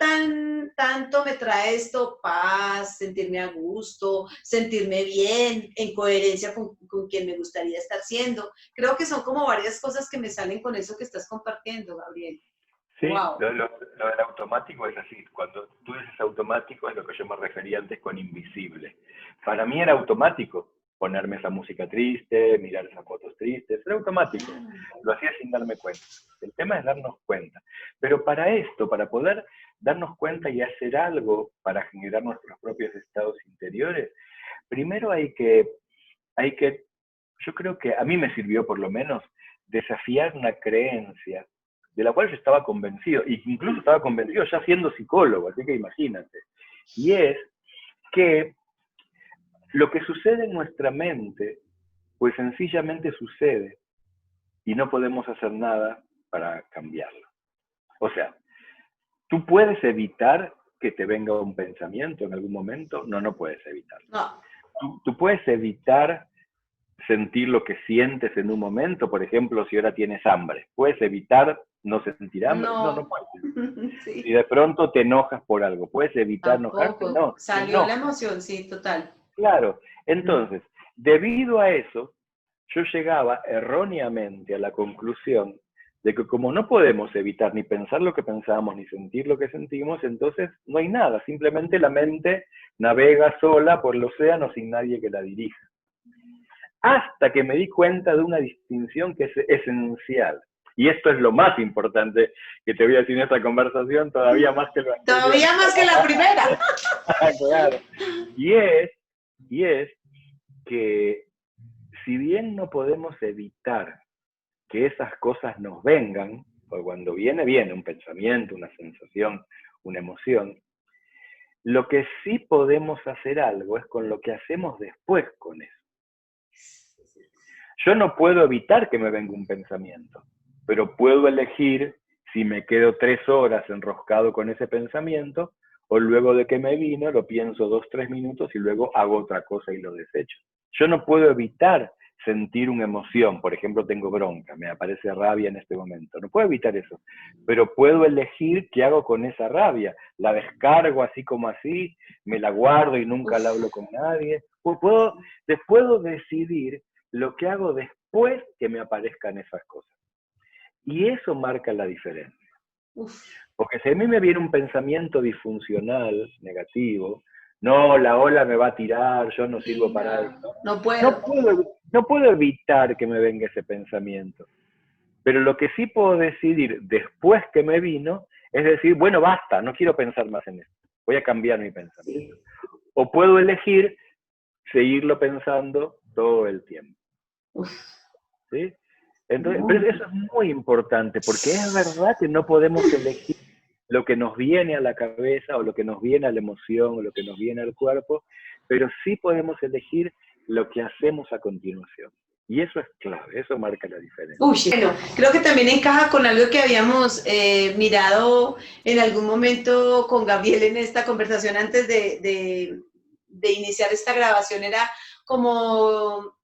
tanto me trae esto? Paz, sentirme a gusto, sentirme bien, en coherencia con quien me gustaría estar siendo. Creo que son como varias cosas que me salen con eso que estás compartiendo, Gabriel. Sí, wow. lo del automático es así. Cuando tú dices automático es lo que yo me refería antes con invisible. Para mí era automático ponerme esa música triste, mirar esas fotos tristes, era automático. Lo hacía sin darme cuenta. El tema es darnos cuenta. Pero para esto, para poder darnos cuenta y hacer algo para generar nuestros propios estados interiores, primero hay que, yo creo que a mí me sirvió por lo menos desafiar una creencia de la cual yo estaba convencido, y incluso estaba convencido ya siendo psicólogo, así que imagínate. Y es que lo que sucede en nuestra mente, pues sencillamente sucede, y no podemos hacer nada para cambiarlo. O sea, ¿tú puedes evitar que te venga un pensamiento en algún momento? No, no puedes evitarlo. No. ¿Tú puedes evitar sentir lo que sientes en un momento? Por ejemplo, si ahora tienes hambre, ¿puedes evitar no sentir hambre? No, no puedes. Sí. Si de pronto te enojas por algo, ¿puedes evitar enojarte? No. Salió la emoción, sí, total. Claro. Entonces, debido a eso, yo llegaba erróneamente a la conclusión de que como no podemos evitar ni pensar lo que pensamos, ni sentir lo que sentimos, entonces no hay nada, simplemente la mente navega sola por el océano sin nadie que la dirija. Hasta que me di cuenta de una distinción que es esencial. Y esto es lo más importante que te voy a decir en esta conversación, todavía más que lo anterior. Todavía más que la primera. Claro. Y es que si bien no podemos evitar que esas cosas nos vengan, porque cuando viene un pensamiento, una sensación, una emoción, lo que sí podemos hacer algo es con lo que hacemos después con eso. Yo no puedo evitar que me venga un pensamiento, pero puedo elegir si me quedo 3 horas enroscado con ese pensamiento, o luego de que me vino, lo pienso 2, 3 minutos y luego hago otra cosa y lo desecho. Yo no puedo evitar sentir una emoción, por ejemplo, tengo bronca, me aparece rabia en este momento, no puedo evitar eso, pero puedo elegir qué hago con esa rabia, la descargo así como así, me la guardo y nunca la hablo con nadie, puedo decidir lo que hago después que me aparezcan esas cosas. Y eso marca la diferencia. Porque si a mí me viene un pensamiento disfuncional, negativo, no, la ola me va a tirar, yo no sirvo para esto. No puedo. No puedo evitar que me venga ese pensamiento. Pero lo que sí puedo decidir después que me vino, es decir, bueno, basta, no quiero pensar más en esto. Voy a cambiar mi pensamiento. O puedo elegir seguirlo pensando todo el tiempo. ¿Sí? Entonces, pero eso es muy importante, porque es verdad que no podemos elegir lo que nos viene a la cabeza, o lo que nos viene a la emoción, o lo que nos viene al cuerpo, pero sí podemos elegir lo que hacemos a continuación. Y eso es clave, eso marca la diferencia. Bueno, creo que también encaja con algo que habíamos mirado en algún momento con Gabriel en esta conversación antes de iniciar esta grabación, era como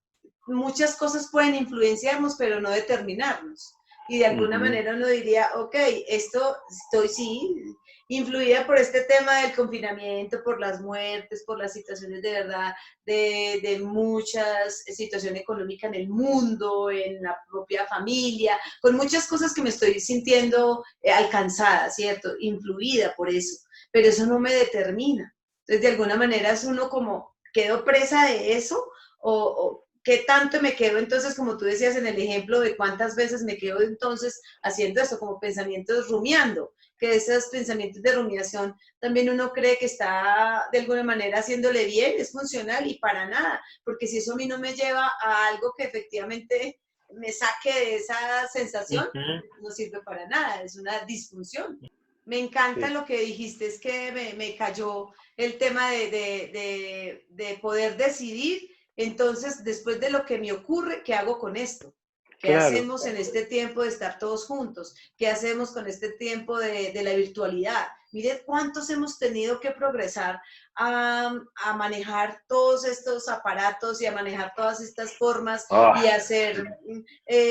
muchas cosas pueden influenciarnos, pero no determinarnos. Y de alguna manera uno diría, ok, esto estoy influida por este tema del confinamiento, por las muertes, por las situaciones de verdad, de muchas situaciones económicas en el mundo, en la propia familia, con muchas cosas que me estoy sintiendo alcanzada, ¿cierto? Influida por eso, pero eso no me determina. Entonces, de alguna manera es uno como, ¿quedo presa de eso? O ¿qué tanto me quedo entonces, como tú decías en el ejemplo de cuántas veces me quedo entonces haciendo eso, como pensamientos rumiando, que esos pensamientos de rumiación también uno cree que está de alguna manera haciéndole bien, es funcional y para nada, porque si eso a mí no me lleva a algo que efectivamente me saque de esa sensación, no sirve para nada, es una disfunción. Me encanta lo que dijiste, es que me cayó el tema de poder decidir. Entonces, después de lo que me ocurre, ¿qué hago con esto? ¿Qué hacemos en este tiempo de estar todos juntos? ¿Qué hacemos con este tiempo de la virtualidad? Mire cuántos hemos tenido que progresar a manejar todos estos aparatos y a manejar todas estas formas y hacer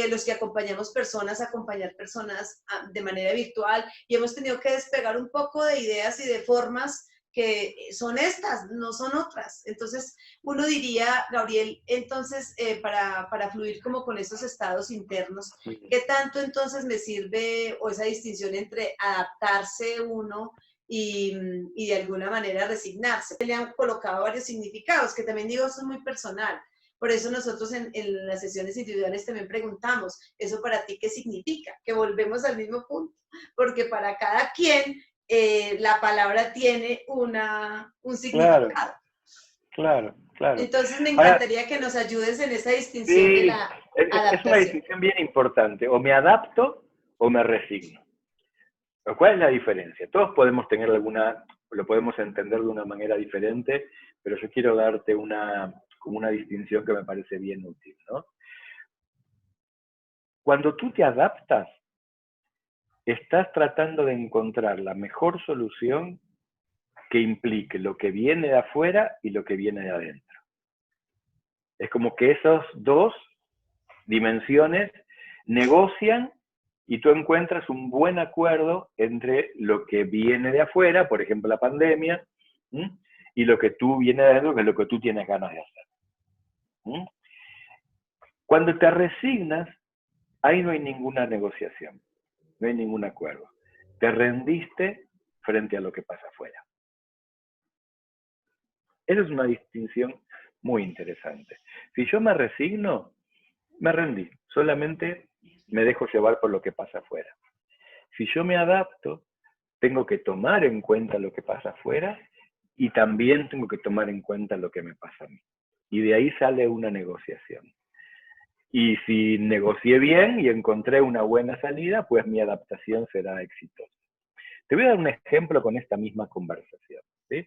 los que acompañamos personas, acompañar personas de manera virtual. Y hemos tenido que despegar un poco de ideas y de formas que son estas, no son otras. Entonces, uno diría, Gabriel, entonces, para fluir como con esos estados internos, ¿qué tanto entonces me sirve o esa distinción entre adaptarse uno y de alguna manera resignarse? Le han colocado varios significados, que también digo, eso es muy personal. Por eso nosotros en las sesiones individuales también preguntamos, ¿eso para ti qué significa? Que volvemos al mismo punto, porque para cada quien la palabra tiene un significado. Claro. Entonces me encantaría que nos ayudes en esa distinción de la adaptación. Es una distinción bien importante, o me adapto o me resigno. ¿Cuál es la diferencia? Todos podemos tener lo podemos entender de una manera diferente, pero yo quiero darte como una distinción que me parece bien útil, ¿no? Cuando tú te adaptas, estás tratando de encontrar la mejor solución que implique lo que viene de afuera y lo que viene de adentro. Es como que esas dos dimensiones negocian y tú encuentras un buen acuerdo entre lo que viene de afuera, por ejemplo la pandemia, y lo que tú viene de adentro, que es lo que tú tienes ganas de hacer. Cuando te resignas, ahí no hay ninguna negociación, no hay ningún acuerdo. Te rendiste frente a lo que pasa afuera. Esa es una distinción muy interesante. Si yo me resigno, me rendí, solamente me dejo llevar por lo que pasa afuera. Si yo me adapto, tengo que tomar en cuenta lo que pasa afuera y también tengo que tomar en cuenta lo que me pasa a mí. Y de ahí sale una negociación. Y si negocié bien y encontré una buena salida, pues mi adaptación será exitosa. Te voy a dar un ejemplo con esta misma conversación, ¿sí?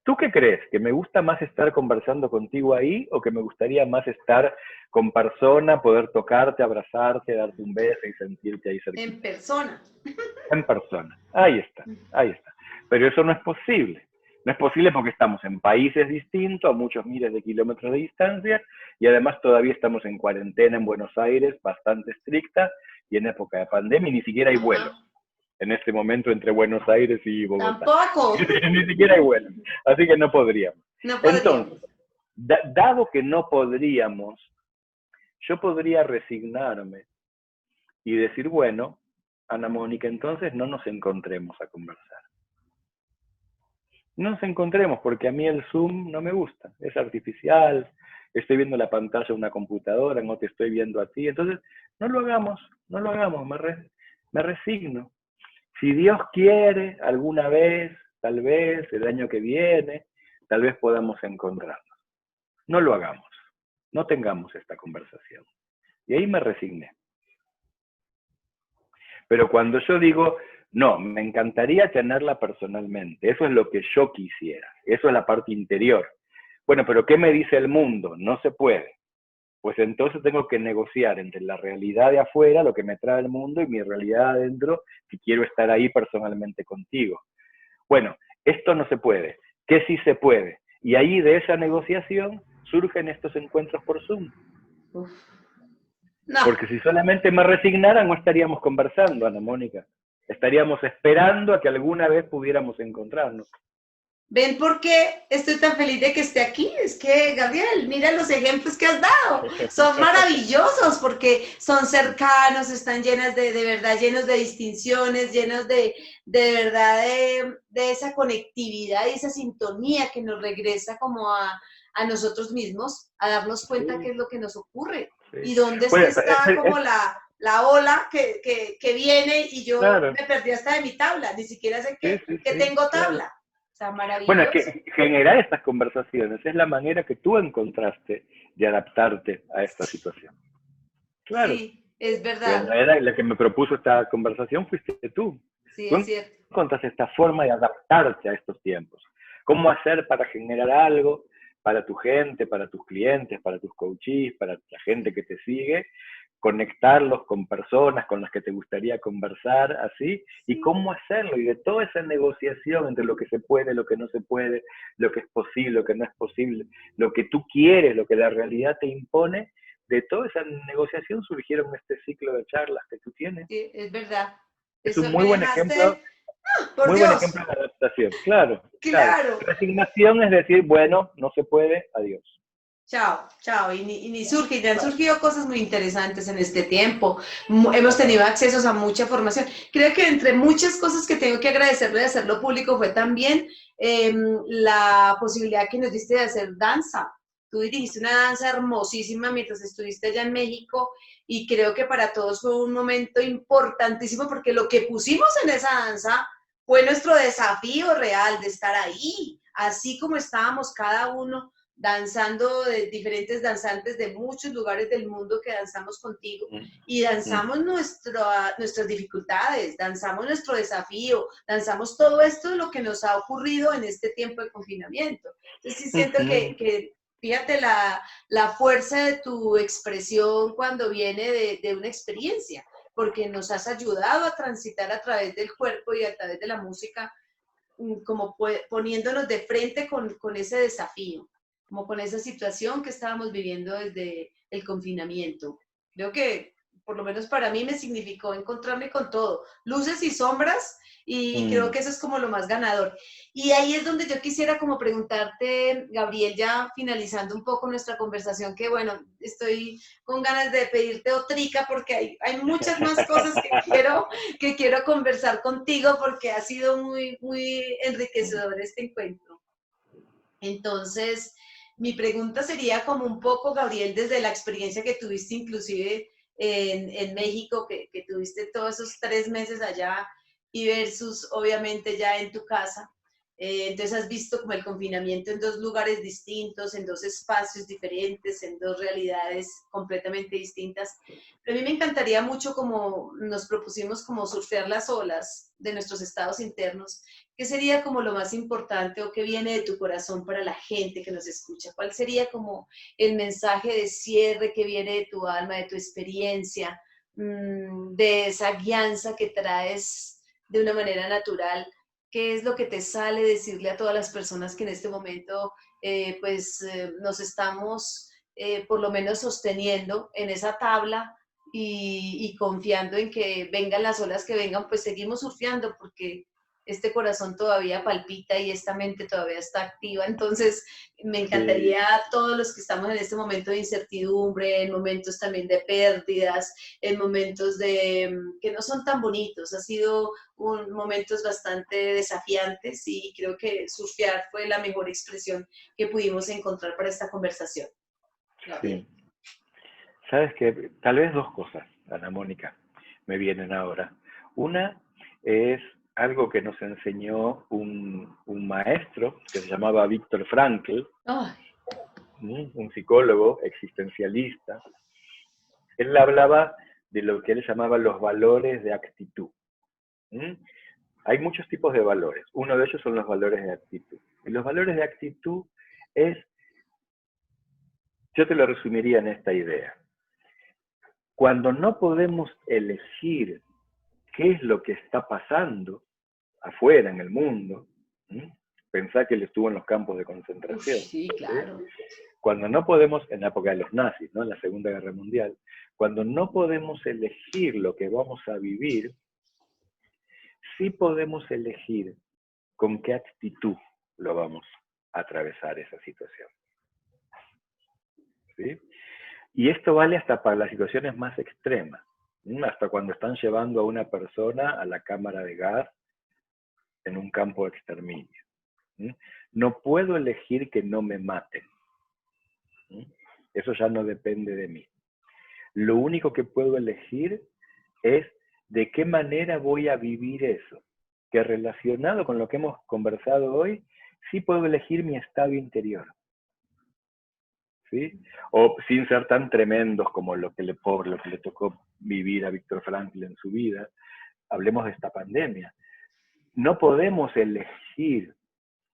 ¿Tú qué crees? ¿Que me gusta más estar conversando contigo ahí o que me gustaría más estar con persona, poder tocarte, abrazarte, darte un beso y sentirte ahí cerquita? En persona. En persona. Ahí está, ahí está. Pero eso no es posible. No es posible porque estamos en países distintos, a muchos miles de kilómetros de distancia, y además todavía estamos en cuarentena en Buenos Aires, bastante estricta, y en época de pandemia, y ni siquiera hay vuelos. En este momento entre Buenos Aires y Bogotá. Tampoco. Ni siquiera hay vuelos. Así que no podríamos. No podríamos. Entonces, dado que no podríamos, yo podría resignarme y decir, bueno, Ana Mónica, entonces no nos encontremos a conversar. No nos encontremos porque a mí el Zoom no me gusta, es artificial, estoy viendo la pantalla de una computadora, no te estoy viendo a ti, entonces no lo hagamos, me resigno. Si Dios quiere, alguna vez, tal vez, el año que viene, tal vez podamos encontrarnos. No lo hagamos, no tengamos esta conversación. Y ahí me resigné. Pero cuando yo digo, no, me encantaría tenerla personalmente, eso es lo que yo quisiera, eso es la parte interior. Bueno, pero ¿qué me dice el mundo? No se puede. Pues entonces tengo que negociar entre la realidad de afuera, lo que me trae el mundo, y mi realidad adentro, si quiero estar ahí personalmente contigo. Bueno, esto no se puede. ¿Qué sí se puede? Y ahí de esa negociación surgen estos encuentros por Zoom. Uf. No. Porque si solamente me resignara, no estaríamos conversando, Ana Mónica. Estaríamos esperando a que alguna vez pudiéramos encontrarnos. ¿Ven por qué estoy tan feliz de que esté aquí? Es que, Gabriel, mira los ejemplos que has dado. Son maravillosos porque son cercanos, están llenas de verdad, llenos de distinciones, llenos de verdad de esa conectividad y esa sintonía que nos regresa como a nosotros mismos, a darnos cuenta qué es lo que nos ocurre y dónde está como la ola que viene y yo me perdí hasta de mi tabla, ni siquiera sé que tengo tabla. Bueno, es que generar estas conversaciones es la manera que tú encontraste de adaptarte a esta situación. Claro. Sí, es verdad. La que me propuso esta conversación fuiste tú. Sí, tú es cierto. Encontraste esta forma de adaptarte a estos tiempos. ¿Cómo hacer para generar algo para tu gente, para tus clientes, para tus coaches, para la gente que te sigue? Conectarlos con personas con las que te gustaría conversar, así, y cómo hacerlo, y de toda esa negociación entre lo que se puede, lo que no se puede, lo que es posible, lo que no es posible, lo que tú quieres, lo que la realidad te impone, de toda esa negociación surgieron este ciclo de charlas que tú tienes. Sí, es verdad. Es un muy buen ejemplo. Buen ejemplo de adaptación, claro. Resignación es decir, bueno, no se puede, adiós. Chao, chao, y ni surge, y han surgido cosas muy interesantes en este tiempo, hemos tenido accesos a mucha formación. Creo que entre muchas cosas que tengo que agradecerle de hacerlo público fue también la posibilidad que nos diste de hacer danza. Tú dirigiste una danza hermosísima mientras estuviste allá en México y creo que para todos fue un momento importantísimo porque lo que pusimos en esa danza fue nuestro desafío real de estar ahí, así como estábamos cada uno danzando de diferentes danzantes de muchos lugares del mundo que danzamos contigo y danzamos nuestras dificultades, danzamos nuestro desafío, danzamos todo esto de lo que nos ha ocurrido en este tiempo de confinamiento. Entonces sí siento que fíjate la fuerza de tu expresión cuando viene de una experiencia, porque nos has ayudado a transitar a través del cuerpo y a través de la música, como poniéndonos de frente con ese desafío, como con esa situación que estábamos viviendo desde el confinamiento. Creo que por lo menos para mí me significó encontrarme con todo, luces y sombras, y creo que eso es como lo más ganador. Y ahí es donde yo quisiera como preguntarte, Gabriel, ya finalizando un poco nuestra conversación, que bueno, estoy con ganas de pedirte otrica porque hay muchas más cosas que quiero conversar contigo porque ha sido muy, muy enriquecedor este encuentro. Entonces, mi pregunta sería como un poco, Gabriel, desde la experiencia que tuviste inclusive en México, que tuviste todos esos 3 meses allá y versus obviamente ya en tu casa. Entonces has visto como el confinamiento en dos lugares distintos, en dos espacios diferentes, en dos realidades completamente distintas. Pero a mí me encantaría mucho como nos propusimos como surfear las olas de nuestros estados internos. ¿Qué sería como lo más importante o qué viene de tu corazón para la gente que nos escucha? ¿Cuál sería como el mensaje de cierre que viene de tu alma, de tu experiencia, de esa guianza que traes de una manera natural? ¿Qué es lo que te sale decirle a todas las personas que en este momento nos estamos por lo menos sosteniendo en esa tabla y confiando en que vengan las olas que vengan, pues seguimos surfeando porque este corazón todavía palpita y esta mente todavía está activa? Entonces, me Sí, encantaría a todos los que estamos en este momento de incertidumbre, en momentos también de pérdidas, en momentos que no son tan bonitos, ha sido momentos bastante desafiantes y creo que surfear fue la mejor expresión que pudimos encontrar para esta conversación, Gabriel. sí. Sabes que tal vez dos cosas, Ana Mónica, me vienen ahora. Una es algo que nos enseñó un maestro que se llamaba Víctor Frankl, Ay, un psicólogo existencialista. Él hablaba de lo que él llamaba los valores de actitud. ¿Mm? Hay muchos tipos de valores. Uno de ellos son los valores de actitud. Y los valores de actitud es, yo te lo resumiría en esta idea. Cuando no podemos elegir qué es lo que está pasando afuera en el mundo, ¿sí? Pensá que él estuvo en los campos de uf, concentración. sí, ¿Sí? claro. Cuando no podemos, en la época de los nazis, ¿no? En la Segunda Guerra Mundial, cuando no podemos elegir lo que vamos a vivir, sí podemos elegir con qué actitud lo vamos a atravesar esa situación. ¿Sí? Y esto vale hasta para las situaciones más extremas, ¿sí? Hasta cuando están llevando a una persona a la cámara de gas en un campo de exterminio. ¿Sí? No puedo elegir que no me maten. ¿Sí? Eso ya no depende de mí. Lo único que puedo elegir es de qué manera voy a vivir eso. Que relacionado con lo que hemos conversado hoy, sí puedo elegir mi estado interior. ¿Sí? O sin ser tan tremendos como lo que le tocó vivir a Víctor Frankl en su vida, hablemos de esta pandemia. No podemos elegir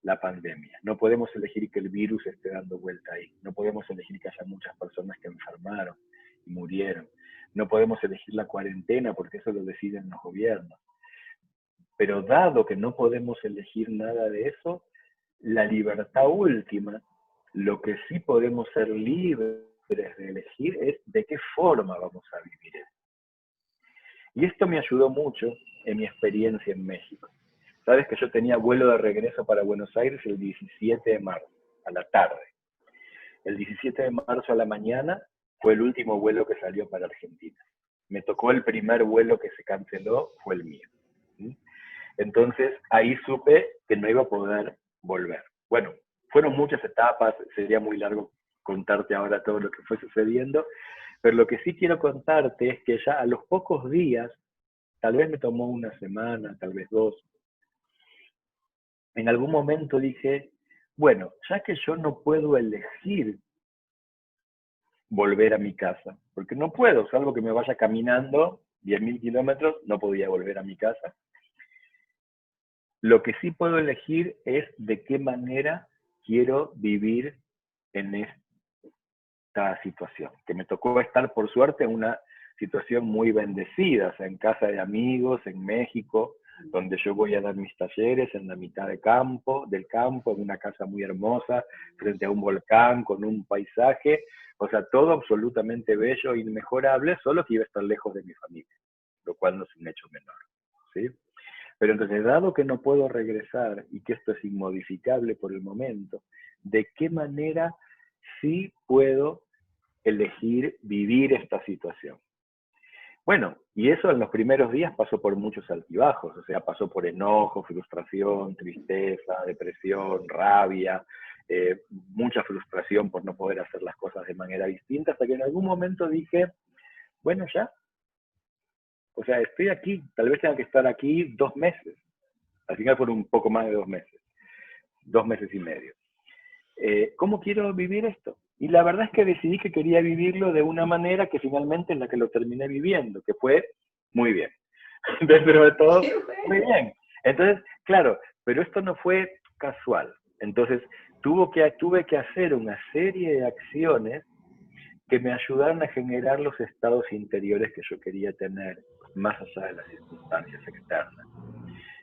la pandemia, no podemos elegir que el virus esté dando vuelta ahí, no podemos elegir que haya muchas personas que enfermaron y murieron, no podemos elegir la cuarentena porque eso lo deciden los gobiernos. Pero dado que no podemos elegir nada de eso, la libertad última, lo que sí podemos ser libres de elegir es de qué forma vamos a vivir eso. Y esto me ayudó mucho en mi experiencia en México. Sabes que yo tenía vuelo de regreso para Buenos Aires el 17 de marzo, a la tarde. El 17 de marzo a la mañana fue el último vuelo que salió para Argentina. Me tocó el primer vuelo que se canceló, fue el mío. Entonces ahí supe que no iba a poder volver. Bueno, fueron muchas etapas, sería muy largo contarte ahora todo lo que fue sucediendo, pero lo que sí quiero contarte es que ya a los pocos días, tal vez me tomó una semana, tal vez dos, en algún momento dije, bueno, ya que yo no puedo elegir volver a mi casa, porque no puedo, salvo que me vaya caminando 10.000 kilómetros, no podía volver a mi casa. Lo que sí puedo elegir es de qué manera quiero vivir en esta situación, que me tocó estar por suerte en una situación muy bendecida, o sea, en casa de amigos, en México, donde yo voy a dar mis talleres en la mitad del campo, en una casa muy hermosa, frente a un volcán, con un paisaje, o sea, todo absolutamente bello e inmejorable, solo que iba a estar lejos de mi familia, lo cual no es un hecho menor, ¿sí? Pero entonces, dado que no puedo regresar y que esto es inmodificable por el momento, ¿de qué manera sí puedo elegir vivir esta situación? Bueno, y eso en los primeros días pasó por muchos altibajos, o sea, pasó por enojo, frustración, tristeza, depresión, rabia, mucha frustración por no poder hacer las cosas de manera distinta, hasta que en algún momento dije, bueno, ya, o sea, estoy aquí, tal vez tenga que estar aquí 2 meses, al final fueron un poco más de 2 meses y medio. ¿Cómo quiero vivir esto? Y la verdad es que decidí que quería vivirlo de una manera que finalmente es la que lo terminé viviendo, que fue muy bien. Dentro de todo, muy bien. Entonces, claro, pero esto no fue casual. Entonces, tuve que hacer una serie de acciones que me ayudaron a generar los estados interiores que yo quería tener, más allá de las circunstancias externas.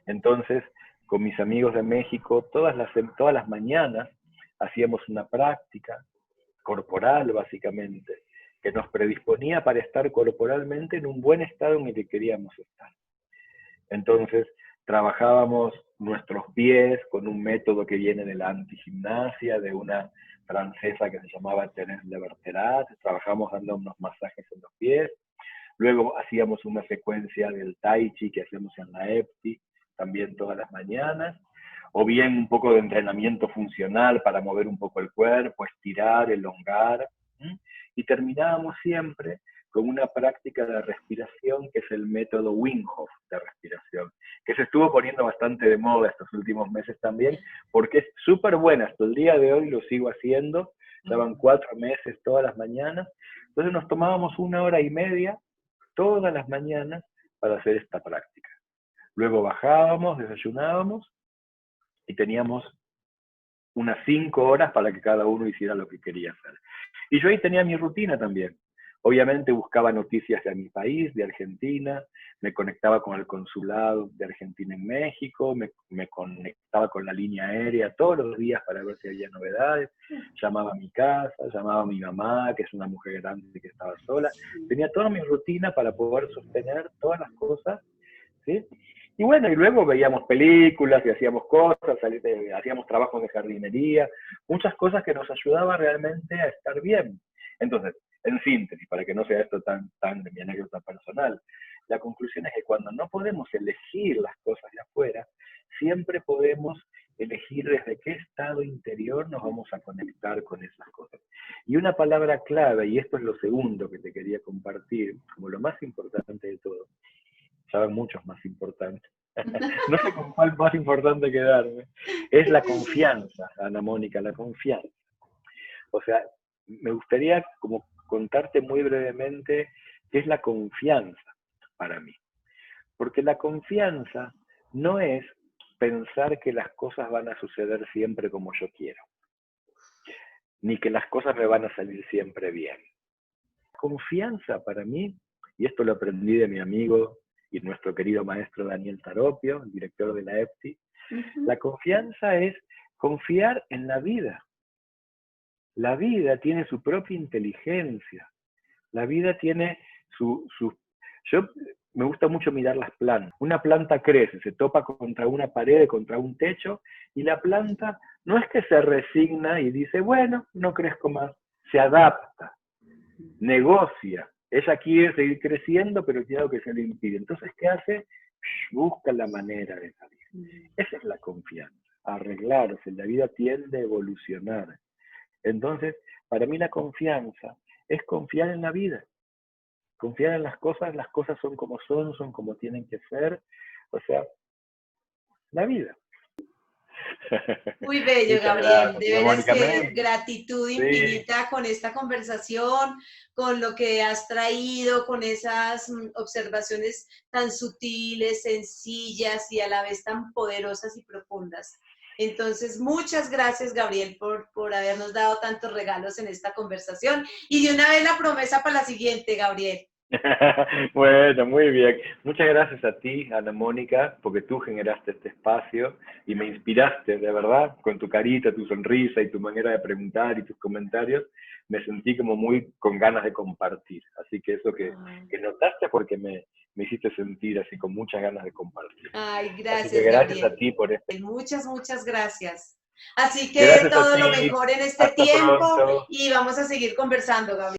Entonces, con mis amigos de México, todas las mañanas hacíamos una práctica corporal, básicamente, que nos predisponía para estar corporalmente en un buen estado en el que queríamos estar. Entonces, trabajábamos nuestros pies con un método que viene de la antigimnasia, de una francesa que se llamaba Thérèse de Bergerac. Trabajamos dando unos masajes en los pies. Luego hacíamos una secuencia del Tai Chi que hacíamos en la EPTI, también todas las mañanas. O bien un poco de entrenamiento funcional para mover un poco el cuerpo, estirar, elongar. Y terminábamos siempre con una práctica de respiración que es el método Wim Hof de respiración, que se estuvo poniendo bastante de moda estos últimos meses también, porque es súper buena, hasta el día de hoy lo sigo haciendo, llevan 4 meses todas las mañanas, entonces nos tomábamos 1 hora y media todas las mañanas para hacer esta práctica. Luego bajábamos, desayunábamos y teníamos unas 5 horas para que cada uno hiciera lo que quería hacer. Y yo ahí tenía mi rutina también. Obviamente buscaba noticias de mi país, de Argentina, me conectaba con el consulado de Argentina en México, me conectaba con la línea aérea todos los días para ver si había novedades, llamaba a mi casa, llamaba a mi mamá, que es una mujer grande que estaba sola, tenía toda mi rutina para poder sostener todas las cosas, ¿sí? Y bueno, y luego veíamos películas y hacíamos cosas, hacíamos trabajos de jardinería, muchas cosas que nos ayudaban realmente a estar bien. Entonces, en síntesis, para que no sea esto tan de mi anécdota personal, la conclusión es que cuando no podemos elegir las cosas de afuera, siempre podemos elegir desde qué estado interior nos vamos a conectar con esas cosas. Y una palabra clave, y esto es lo segundo que te quería compartir, como lo más importante de todo, saben muchos más importantes, no sé con cuál más importante quedarme, es la confianza, Ana Mónica, la confianza. O sea, me gustaría como contarte muy brevemente qué es la confianza para mí. Porque la confianza no es pensar que las cosas van a suceder siempre como yo quiero, ni que las cosas me van a salir siempre bien. Confianza para mí, y esto lo aprendí de mi amigo y nuestro querido maestro Daniel Taropio, el director de la EPTI, la confianza es confiar en la vida. La vida tiene su propia inteligencia. La vida tiene Yo me gusta mucho mirar las plantas. Una planta crece, se topa contra una pared, contra un techo, y la planta no es que se resigna y dice, bueno, no crezco más. Se adapta, negocia. Ella quiere seguir creciendo, pero tiene algo que se le impide. Entonces, ¿qué hace? Busca la manera de salir. Esa es la confianza, arreglarse. La vida tiende a evolucionar. Entonces, para mí la confianza es confiar en la vida. Confiar en las cosas son como tienen que ser. O sea, la vida. Muy bello, Muchas Gabriel. gracias, De veras Mónica. que gratitud Sí. infinita con esta conversación, con lo que has traído, con esas observaciones tan sutiles, sencillas y a la vez tan poderosas y profundas. Entonces, muchas gracias, Gabriel, por habernos dado tantos regalos en esta conversación. Y de una vez la promesa para la siguiente, Gabriel. Bueno, muy bien. Muchas gracias a ti, Ana Mónica, porque tú generaste este espacio y me inspiraste, de verdad, con tu carita, tu sonrisa y tu manera de preguntar y tus comentarios. Me sentí como muy con ganas de compartir. Así que eso que notaste porque me hiciste sentir así con muchas ganas de compartir. Ay, Así que gracias, gracias a Gabriel. ti por este. Muchas, muchas gracias. Así que Gracias a todo lo ti. mejor en este Hasta tiempo pronto. y vamos a seguir conversando, Gabriel.